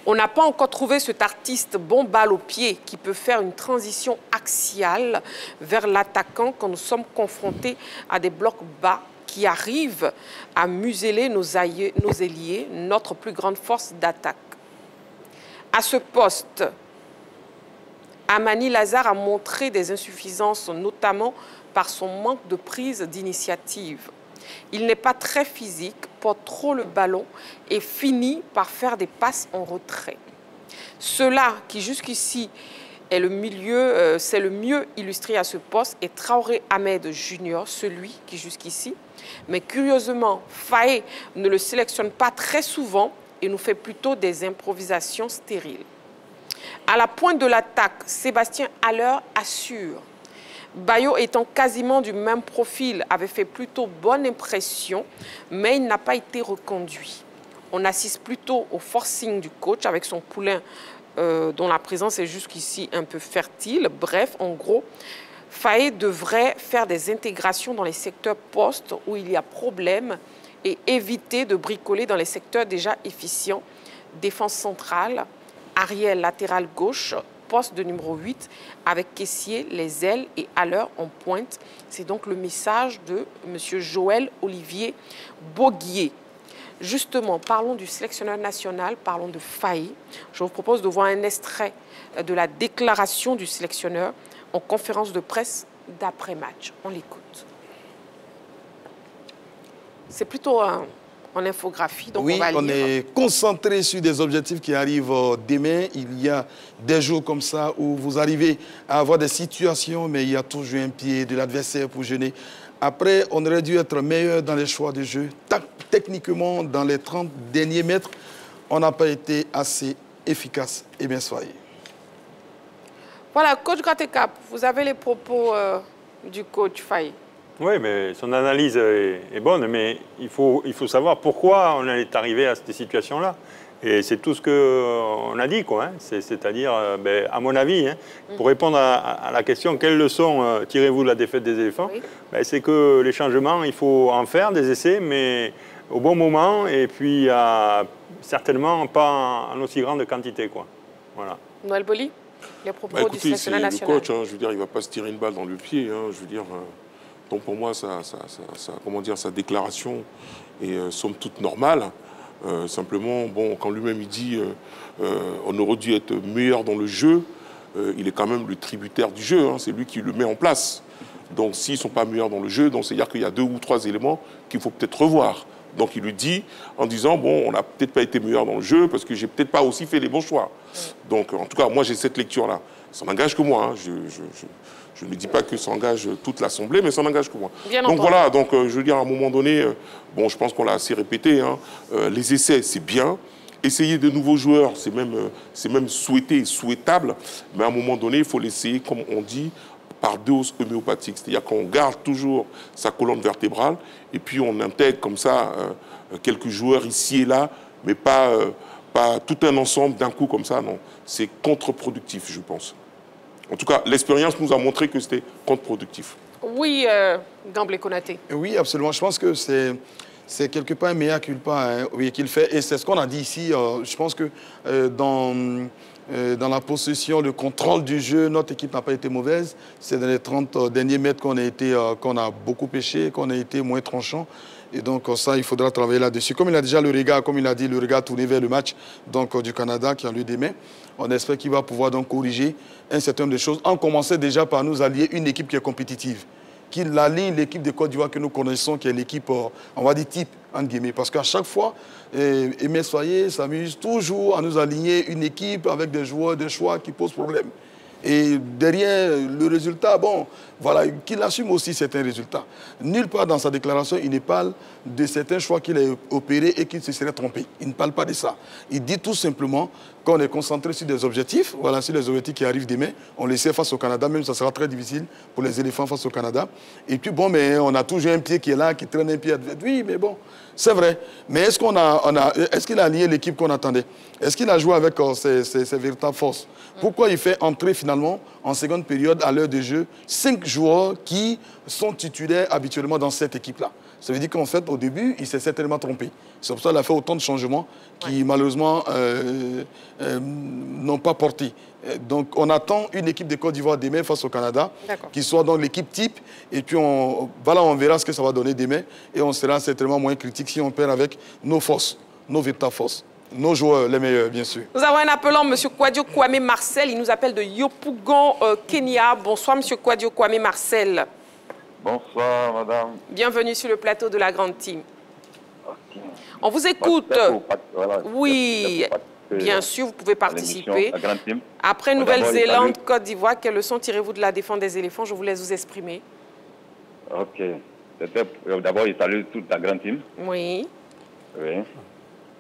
on n'a pas encore trouvé cet artiste bon balle au pied qui peut faire une transition axiale vers l'attaquant quand nous sommes confrontés à des blocs bas qui arrivent à museler nos ailiers, notre plus grande force d'attaque. À ce poste, Amani Lazare a montré des insuffisances, notamment par son manque de prise d'initiative. Il n'est pas très physique, porte trop le ballon et finit par faire des passes en retrait. Cela qui jusqu'ici est c'est le mieux illustré à ce poste est Traoré Ahmed Junior, celui qui jusqu'ici, mais curieusement, Faye ne le sélectionne pas très souvent et nous fait plutôt des improvisations stériles. À la pointe de l'attaque, Sébastien Haller assure. Bayo étant quasiment du même profil, avait fait plutôt bonne impression, mais il n'a pas été reconduit. On assiste plutôt au forcing du coach avec son poulain dont la présence est jusqu'ici un peu fertile. Bref, en gros, Faye devrait faire des intégrations dans les secteurs postes où il y a problème et éviter de bricoler dans les secteurs déjà efficients. Défense centrale, arrière latéral gauche, poste de numéro 8 avec Caissier, les ailes et Haller en pointe. C'est donc le message de M. Joël Olivier Boguier. Justement, parlons du sélectionneur national, parlons de Faye. Je vous propose de voir un extrait de la déclaration du sélectionneur en conférence de presse d'après-match. On l'écoute. C'est plutôt en infographie, donc oui, on va lire. On est concentré sur des objectifs qui arrivent demain. Il y a des jours comme ça où vous arrivez à avoir des situations, mais il y a toujours un pied de l'adversaire pour gêner. Après, on aurait dû être meilleur dans les choix de jeu. Techniquement, dans les 30 derniers mètres, on n'a pas été assez efficace. Eh bien, soyez. Voilà, coach Gratte-Cap, vous avez les propos du coach Faye. Oui, mais son analyse est bonne, mais il faut savoir pourquoi on est arrivé à cette situation-là. Et c'est tout ce qu'on a dit, quoi. Hein. C'est-à-dire, à mon avis, hein, pour répondre à la question, quelle leçon tirez-vous de la défaite des éléphants, oui. C'est que les changements, il faut en faire des essais, mais au bon moment, et puis certainement pas en aussi grande quantité, quoi. Voilà. Noël Boli, les propos du écoutez, sélectionneur national. Le coach, hein, je veux dire, il ne va pas se tirer une balle dans le pied. Hein, je veux dire, donc pour moi, sa déclaration est somme toute normale. Simplement, bon, quand lui-même il dit on aurait dû être meilleur dans le jeu, il est quand même le tributaire du jeu, hein, c'est lui qui le met en place. Donc s'ils ne sont pas meilleurs dans le jeu, c'est-à-dire qu'il y a 2 ou 3 éléments qu'il faut peut-être revoir. Donc il lui dit en disant bon, on n'a peut-être pas été meilleur dans le jeu parce que j'ai peut-être pas aussi fait les bons choix. Donc en tout cas, moi j'ai cette lecture-là. Ça n'engage que moi. Hein. Je ne dis pas que ça engage toute l'Assemblée, mais ça n'engage que moi. Bien donc entendu. voilà, donc, je veux dire, à un moment donné, bon, je pense qu'on l'a assez répété, hein, les essais, c'est bien. Essayer de nouveaux joueurs, c'est même souhaité et souhaitable. Mais à un moment donné, il faut l'essayer, comme on dit, par dose homéopathique. C'est-à-dire qu'on garde toujours sa colonne vertébrale et puis on intègre comme ça quelques joueurs ici et là, mais pas tout un ensemble d'un coup comme ça, non. C'est contre-productif, je pense. En tout cas, l'expérience nous a montré que c'était contre-productif. Oui, Gamblé Konaté. Oui, absolument. Je pense que c'est quelque part un mea culpa hein, oui, qu'il fait. Et c'est ce qu'on a dit ici. Je pense que dans la possession, le contrôle du jeu, notre équipe n'a pas été mauvaise. C'est dans les 30 derniers mètres qu'on a beaucoup pêché, qu'on a été moins tranchant. Et donc ça, il faudra travailler là-dessus. Comme il a déjà le regard, comme il a dit, le regard tourné vers le match du Canada qui a lieu demain. On espère qu'il va pouvoir donc corriger un certain nombre de choses. En commençant déjà par nous allier une équipe qui est compétitive, qui aligne l'équipe de Côte d'Ivoire que nous connaissons, qui est l'équipe, on va dire type, entre guillemets. Parce qu'à chaque fois, Aimé Soyer s'amuse toujours à nous aligner une équipe avec des joueurs, des choix qui posent problème. Et derrière le résultat, bon, voilà, qu'il assume aussi certains résultats. Nulle part dans sa déclaration, il ne parle de certains choix qu'il a opérés et qu'il se serait trompé. Il ne parle pas de ça. Il dit tout simplement qu'on est concentré sur des objectifs, voilà, sur les objectifs qui arrivent demain. On les sait face au Canada, même ça sera très difficile pour les éléphants face au Canada. Et puis bon, mais on a toujours un pied qui est là, qui traîne un pied. Oui, mais bon, c'est vrai. Mais est-ce qu'il a aligné l'équipe qu'on attendait? Est-ce qu'il a joué avec ses véritables forces? Pourquoi il fait entrer finalement, en seconde période, à l'heure de jeu, 5 joueurs qui sont titulaires habituellement dans cette équipe-là? Ça veut dire qu'en fait, au début, il s'est certainement trompé. C'est pour ça qu'il a fait autant de changements qui, malheureusement, n'ont pas porté. Donc, on attend une équipe de Côte d'Ivoire demain face au Canada, qui soit dans l'équipe type. Et puis, voilà, on verra ce que ça va donner demain. Et on sera certainement moins critique si on perd avec nos forces, nos véritables forces. Nos joueurs, les meilleurs, bien sûr. Nous avons un appelant, M. Kouadio Kwame Marcel. Il nous appelle de Yopougon, Kenya. Bonsoir, M. Kouadio Kwame Marcel. Bonsoir, madame. Bienvenue sur le plateau de la Grande Team. Okay. On vous écoute. Voilà, oui, bien sûr, vous pouvez participer. Après Nouvelle-Zélande, Côte d'Ivoire, quelle leçon tirez-vous de la défense des éléphants? Je vous laisse vous exprimer. Ok. D'abord, il salue toute la Grande Team. Oui. Oui.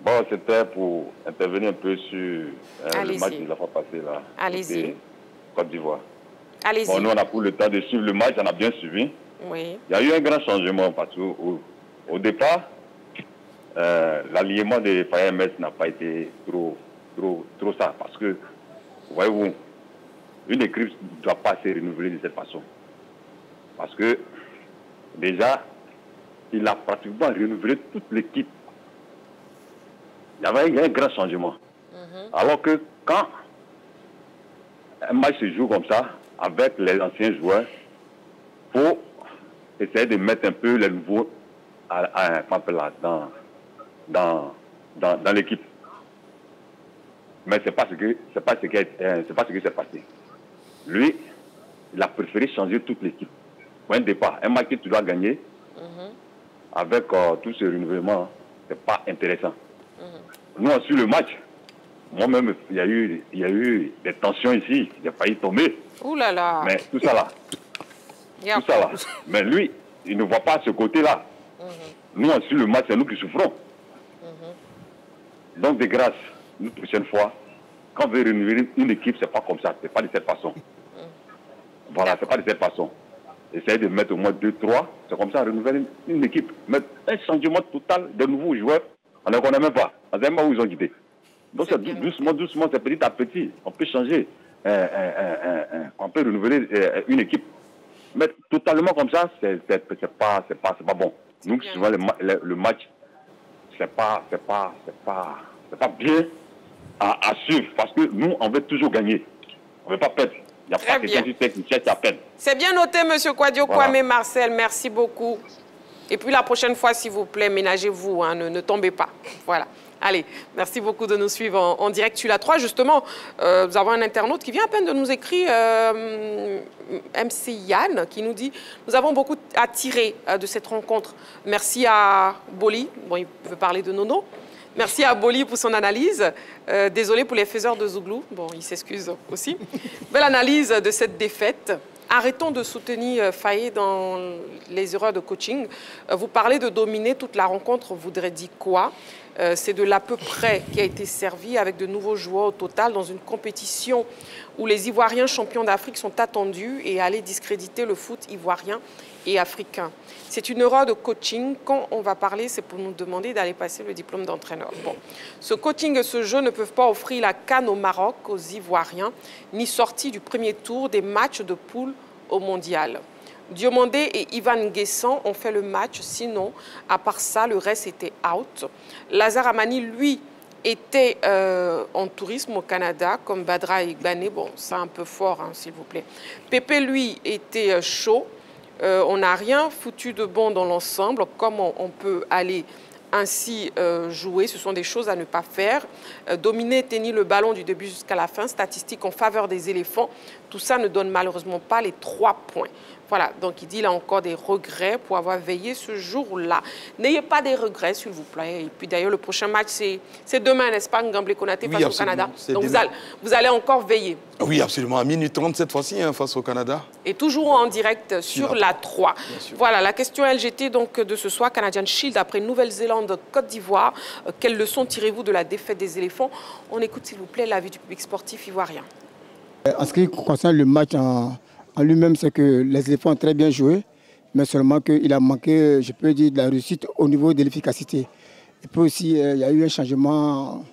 Bon, c'était pour intervenir un peu sur le match de la fois passée, là. Allez-y. Côte d'Ivoire. Allez-y. Bon, nous, on a pris le temps de suivre le match, on a bien suivi. Oui. Il y a eu un grand changement parce qu'au départ, l'alliement des Fire MS n'a pas été trop ça. Parce que, voyez-vous, une équipe ne doit pas se renouveler de cette façon. Parce que, déjà, il a pratiquement renouvelé toute l'équipe. Il y a un grand changement. Alors que quand un match se joue comme ça, avec les anciens joueurs, il faut essayer de mettre un peu les nouveaux dans l'équipe. Mais ce n'est pas ce qui s'est passé. Lui, il a préféré changer toute l'équipe. Pour un départ, un match que tu dois gagner, avec tout ce renouvellement, ce n'est pas intéressant. Nous, on suit le match. Moi-même, il y a eu des tensions ici. Il a failli tomber. Ouh là là. Mais tout ça là. Mais lui, il ne voit pas ce côté-là. Nous, on suit le match, c'est nous qui souffrons. Donc, de grâce, une prochaine fois, quand on veut renouveler une équipe, c'est pas comme ça. C'est pas de cette façon. Voilà, c'est pas de cette façon. Essayez de mettre au moins 2-3. C'est comme ça, renouveler une équipe. Mettre un changement total de nouveaux joueurs. On ne connaît même pas. On ne sait même pas où ils ont quitté. Donc, c'est doucement, c'est petit à petit. On peut changer. On peut renouveler une équipe. Mais totalement comme ça, c'est pas bon. Nous, souvent, le match, c'est pas bien à suivre. Parce que nous, on veut toujours gagner. On ne veut pas perdre. Il n'y a pas quelqu'un qui cherche à perdre. C'est bien noté, M. Kouadio Kwame Marcel. Merci beaucoup. Et puis la prochaine fois, s'il vous plaît, ménagez-vous, hein, ne tombez pas. Voilà. Allez, merci beaucoup de nous suivre en direct sur la 3. Justement, nous avons un internaute qui vient à peine de nous écrire, MC Yann, qui nous dit « Nous avons beaucoup à tirer de cette rencontre. Merci à Boli. » Bon, il veut parler de Nono. Merci à Boli pour son analyse. Désolé pour les faiseurs de Zouglou. Bon, il s'excuse aussi. Belle analyse de cette défaite. Arrêtons de soutenir Faye dans les erreurs de coaching. Vous parlez de dominer toute la rencontre, voudrait dire quoi? C'est de l'à peu près qui a été servi avec de nouveaux joueurs au total dans une compétition où les Ivoiriens champions d'Afrique sont attendus et aller discréditer le foot ivoirien et africain. C'est une erreur de coaching. Quand on va parler, c'est pour nous demander d'aller passer le diplôme d'entraîneur. Bon, ce coaching et ce jeu ne peuvent pas offrir la CAN au Maroc, aux Ivoiriens, ni sortie du premier tour des matchs de poule au Mondial. Diomandé et Ivan Guessant ont fait le match, sinon, à part ça, le reste était out. Lazare Amani, lui, était en tourisme au Canada, comme Badra et Gbané. Bon, c'est un peu fort, hein, s'il vous plaît. Pépé, lui, était chaud. On n'a rien foutu de bon dans l'ensemble. Comment on peut aller ainsi jouer? Ce sont des choses à ne pas faire. Dominer, tenir le ballon du début jusqu'à la fin, statistique en faveur des éléphants. Tout ça ne donne malheureusement pas les 3 points. Voilà, donc il dit qu'il a encore des regrets pour avoir veillé ce jour-là. N'ayez pas des regrets, s'il vous plaît. Et puis d'ailleurs, le prochain match, c'est demain, n'est-ce pas, Ngamble Konaté face au Canada. Donc vous allez encore veiller. Oui, absolument. À minuit 30 cette fois-ci, hein, face au Canada. Et toujours en direct sur la 3. Voilà, la question LGT donc, de ce soir, Canadian Shield, après Nouvelle-Zélande, Côte d'Ivoire. Quelles leçons tirez-vous de la défaite des éléphants? On écoute, s'il vous plaît, l'avis du public sportif ivoirien. En ce qui concerne le match en lui-même, c'est que les éléphants ont très bien joué, mais seulement qu'il a manqué, je peux dire, de la réussite au niveau de l'efficacité. Et puis aussi, il y a eu un changement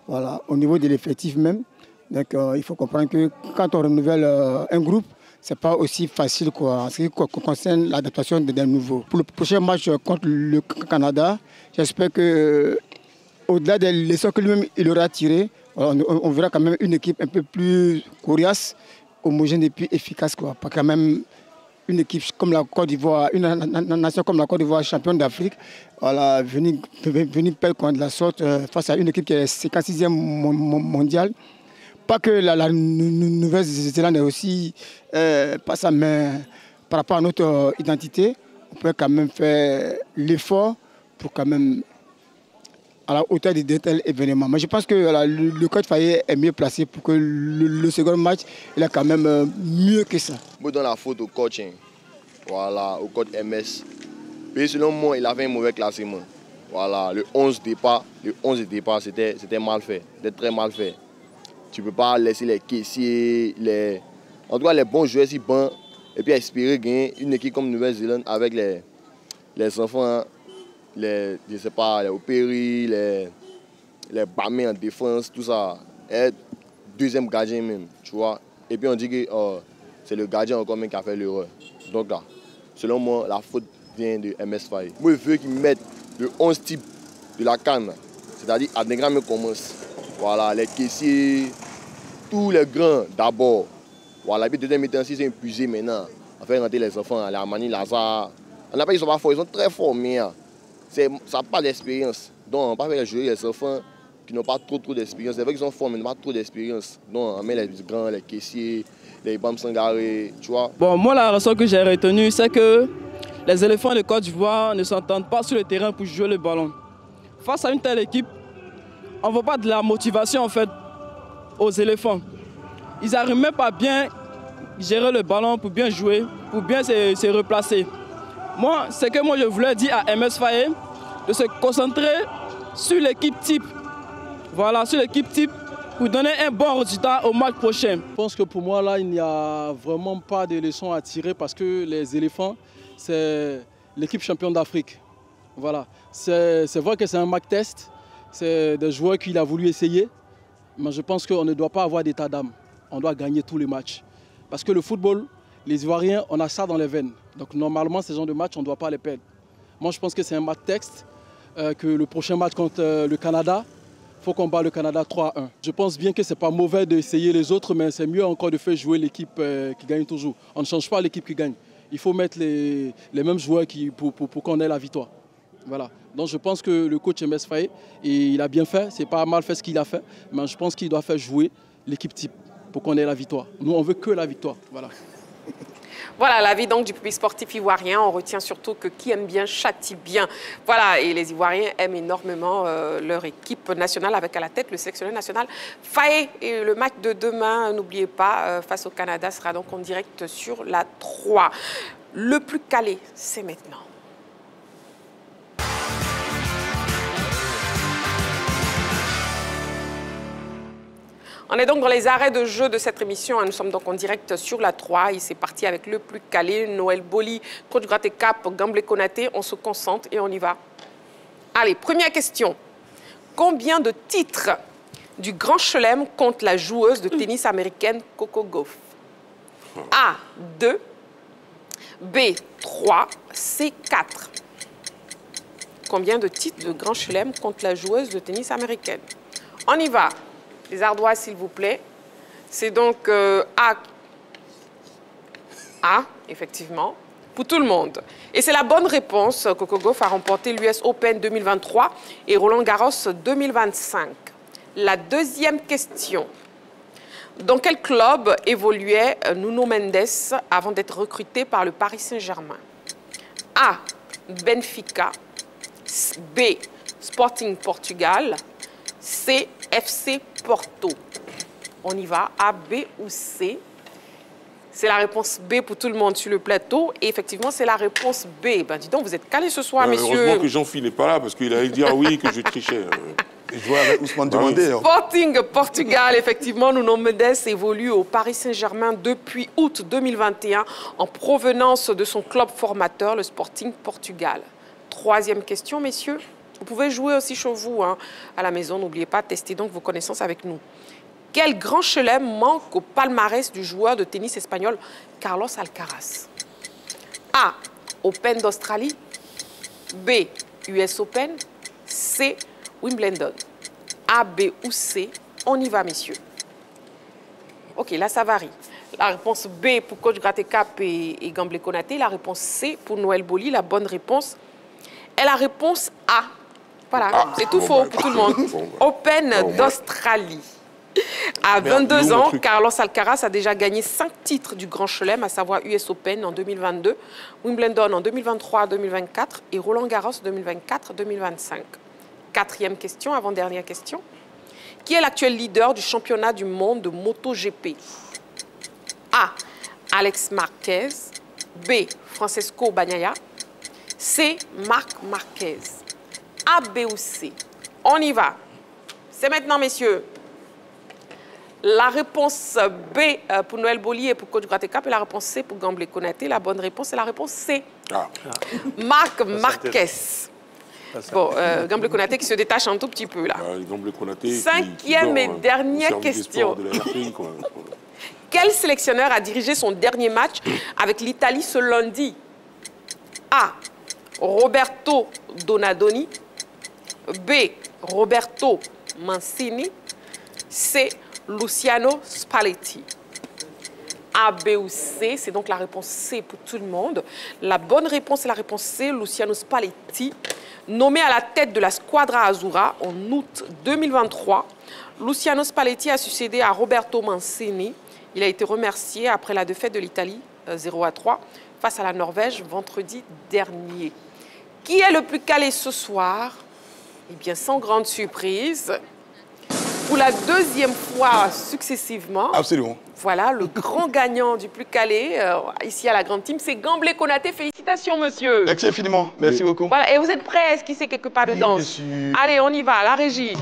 au niveau de l'effectif même. Donc il faut comprendre que quand on renouvelle un groupe, c'est pas aussi facile quoi, en ce qui concerne l'adaptation des nouveaux. Pour le prochain match contre le Canada, j'espère que au-delà des leçons que lui-même il aura tirées, on verra quand même une équipe un peu plus coriace, homogène et puis efficace quoi. Pas quand même une équipe comme la Côte d'Ivoire, une nation comme la Côte d'Ivoire, championne d'Afrique, voilà, venir perdre contre la sorte face à une équipe qui est 56e mondiale. Pas que la Nouvelle-Zélande est aussi pas ça, mais par rapport à notre identité, on peut quand même faire l'effort pour quand même à la hauteur de tel événement. Mais je pense que le coach Fayet est mieux placé pour que le second match, il est quand même mieux que ça. Moi, dans la faute au coach, voilà, au coach MS. Et selon moi, il avait un mauvais classement. Voilà, le 11 départ, c'était mal fait, c'était très mal fait. Tu ne peux pas laisser les caissiers, en tout cas les bons joueurs si bons, et puis espérer gagner une équipe comme Nouvelle-Zélande avec les enfants. Je sais pas, les opéries, les bamés en défense, tout ça. Et deuxième gardien même, tu vois. Et puis on dit que c'est le gardien encore même qui a fait l'erreur. Donc là, selon moi, la faute vient de MS Fayet. Moi, je veux qu'ils mettent le 11 type de la CAN, c'est-à-dire Adingram commence. Voilà, les caissiers, tous les grands d'abord. Voilà, puis deuxième mi-temps, c'est épuisé maintenant. On fait rentrer les enfants, la Mani, Lazare. On n'a pas, ils sont pas forts, ils sont très forts, mais ça n'a pas d'expérience. Donc, on ne peut pas faire jouer les enfants qui n'ont pas trop d'expérience. C'est vrai qu'ils sont forts, mais ils n'ont pas trop d'expérience. Donc, on met les grands, les caissiers, les Bam Sangaré, tu vois. Bon, moi, la raison que j'ai retenue, c'est que les éléphants de Côte d'Ivoire ne s'entendent pas sur le terrain pour jouer le ballon. Face à une telle équipe, on ne voit pas de la motivation, en fait, aux éléphants. Ils n'arrivent même pas à bien gérer le ballon pour bien jouer, pour bien se replacer. Moi, c'est que moi je voulais dire à MS Fayet de se concentrer sur l'équipe type. Voilà, sur l'équipe type pour donner un bon résultat au match prochain. Je pense que pour moi, là, il n'y a vraiment pas de leçons à tirer parce que les éléphants, c'est l'équipe championne d'Afrique. Voilà. C'est vrai que c'est un match test, c'est des joueurs qu'il a voulu essayer, mais je pense qu'on ne doit pas avoir d'état d'âme. On doit gagner tous les matchs. Parce que le football, les Ivoiriens, on a ça dans les veines. Donc normalement, ces genres de matchs, on ne doit pas les perdre. Moi, je pense que c'est un match texte, que le prochain match contre le Canada, il faut qu'on bat le Canada 3-1. Je pense bien que ce n'est pas mauvais d'essayer les autres, mais c'est mieux encore de faire jouer l'équipe qui gagne toujours. On ne change pas l'équipe qui gagne. Il faut mettre les mêmes joueurs pour qu'on ait la victoire. Voilà. Donc je pense que le coach MS Fayet, il a bien fait, c'est pas mal fait ce qu'il a fait, mais je pense qu'il doit faire jouer l'équipe type pour qu'on ait la victoire. Nous, on veut que la victoire. Voilà. Voilà l'avis donc du public sportif ivoirien. On retient surtout que qui aime bien châtie bien. Voilà, et les Ivoiriens aiment énormément leur équipe nationale avec à la tête le sélectionneur national Fayet. Et le match de demain, n'oubliez pas, face au Canada, sera donc en direct sur la 3. Le plus calé, c'est maintenant. On est donc dans les arrêts de jeu de cette émission. Nous sommes donc en direct sur la 3. Et c'est parti avec le plus calé, Noël Boli, Coach Gratte Cap, Gamble Konaté. On se concentre et on y va. Allez, première question. Combien de titres du Grand Chelem compte la joueuse de tennis américaine Coco Gauff? A, 2. B, 3. C, 4. Combien de titres de Grand Chelem compte la joueuse de tennis américaine? On y va. Les ardoises, s'il vous plaît. C'est donc A, effectivement, pour tout le monde. Et c'est la bonne réponse. Coco Gauff a remporté l'US Open 2023 et Roland Garros 2025. La deuxième question. Dans quel club évoluait Nuno Mendes avant d'être recruté par le Paris Saint-Germain? A, Benfica. B, Sporting Portugal. C, FC Porto. On y va, A, B ou C. C'est la réponse B pour tout le monde sur le plateau. Et effectivement, c'est la réponse B. Ben, dis donc, vous êtes calés ce soir, messieurs. Heureusement que Jean-Philippe n'est pas là, parce qu'il allait dire oui, que je trichais. Je jouais avec Ousmane Demandé. Sporting Portugal, effectivement, Nuno Mendes évolue au Paris Saint-Germain depuis août 2021 en provenance de son club formateur, le Sporting Portugal. Troisième question, messieurs. Vous pouvez jouer aussi chez vous, hein, à la maison. N'oubliez pas, testez donc vos connaissances avec nous. Quel grand chelem manque au palmarès du joueur de tennis espagnol Carlos Alcaraz? A. Open d'Australie. B. US Open. C. Wimbledon. A, B ou C. On y va, messieurs. Ok, là, ça varie. La réponse B pour coach Gratekap et Gamble Konaté. La réponse C pour Noël Boli. La bonne réponse est la réponse A. Voilà, c'est tout faux pour tout le monde. Open d'Australie. À 22 ans, Carlos Alcaraz a déjà gagné 5 titres du Grand Chelem, à savoir US Open en 2022, Wimbledon en 2023-2024 et Roland Garros 2024-2025. Quatrième question, avant-dernière question. Qui est l'actuel leader du championnat du monde de MotoGP? A. Alex Marquez. B. Francesco Bagnaia. C. Marc Marquez. A, B ou C. On y va. C'est maintenant, messieurs. La réponse B pour Noël Boli et pour coach Gratekap et la réponse C pour Gamble Konaté. La bonne réponse est la réponse C. Marc Marquez. Bon, Gamble Konaté qui se détache un tout petit peu là. Cinquième et dernière question. Quel sélectionneur a dirigé son dernier match avec l'Italie ce lundi? A. Roberto Donadoni. B. Roberto Mancini. C. Luciano Spalletti. A, B ou C, c'est donc la réponse C pour tout le monde. La bonne réponse est la réponse C, Luciano Spalletti. Nommé à la tête de la Squadra Azzurra en août 2023, Luciano Spalletti a succédé à Roberto Mancini. Il a été remercié après la défaite de l'Italie 0-3 face à la Norvège vendredi dernier. Qui est le plus calé ce soir? Eh bien, sans grande surprise, pour la deuxième fois successivement. Absolument. Voilà, le grand gagnant du plus calé, ici à la Grande Team, c'est Gamble Konaté. Félicitations, monsieur. Merci infiniment. Merci beaucoup. Voilà, et vous êtes prêts à esquisser quelque part de danse? Allez, on y va, la régie.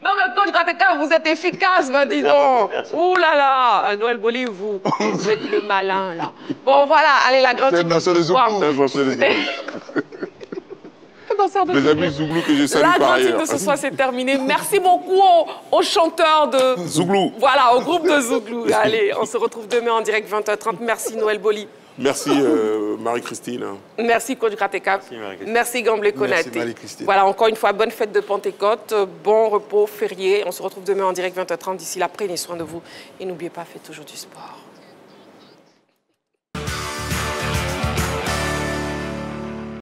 Non, mais coach Gratekap, vous êtes efficace, ben, disons. Ouh là là, Noël Boli, vous êtes le malin, là. Bon, voilà, allez, la grande... C'est un danseur de Zouglou. Les amis Zouglou que je salue par ailleurs. La grande de ce soir, c'est terminé. Merci beaucoup aux chanteurs de... Zouglou. Voilà, au groupe de Zouglou. Allez, on se retrouve demain en direct 20h30. Merci, Noël Boli. Merci Marie-Christine. Merci coach Gratekap. Merci Gamble Konaté. Merci Marie-Christine. Voilà, encore une fois, bonne fête de Pentecôte, bon repos férié. On se retrouve demain en direct 20h30. D'ici là, prenez soin de vous et n'oubliez pas, faites toujours du sport.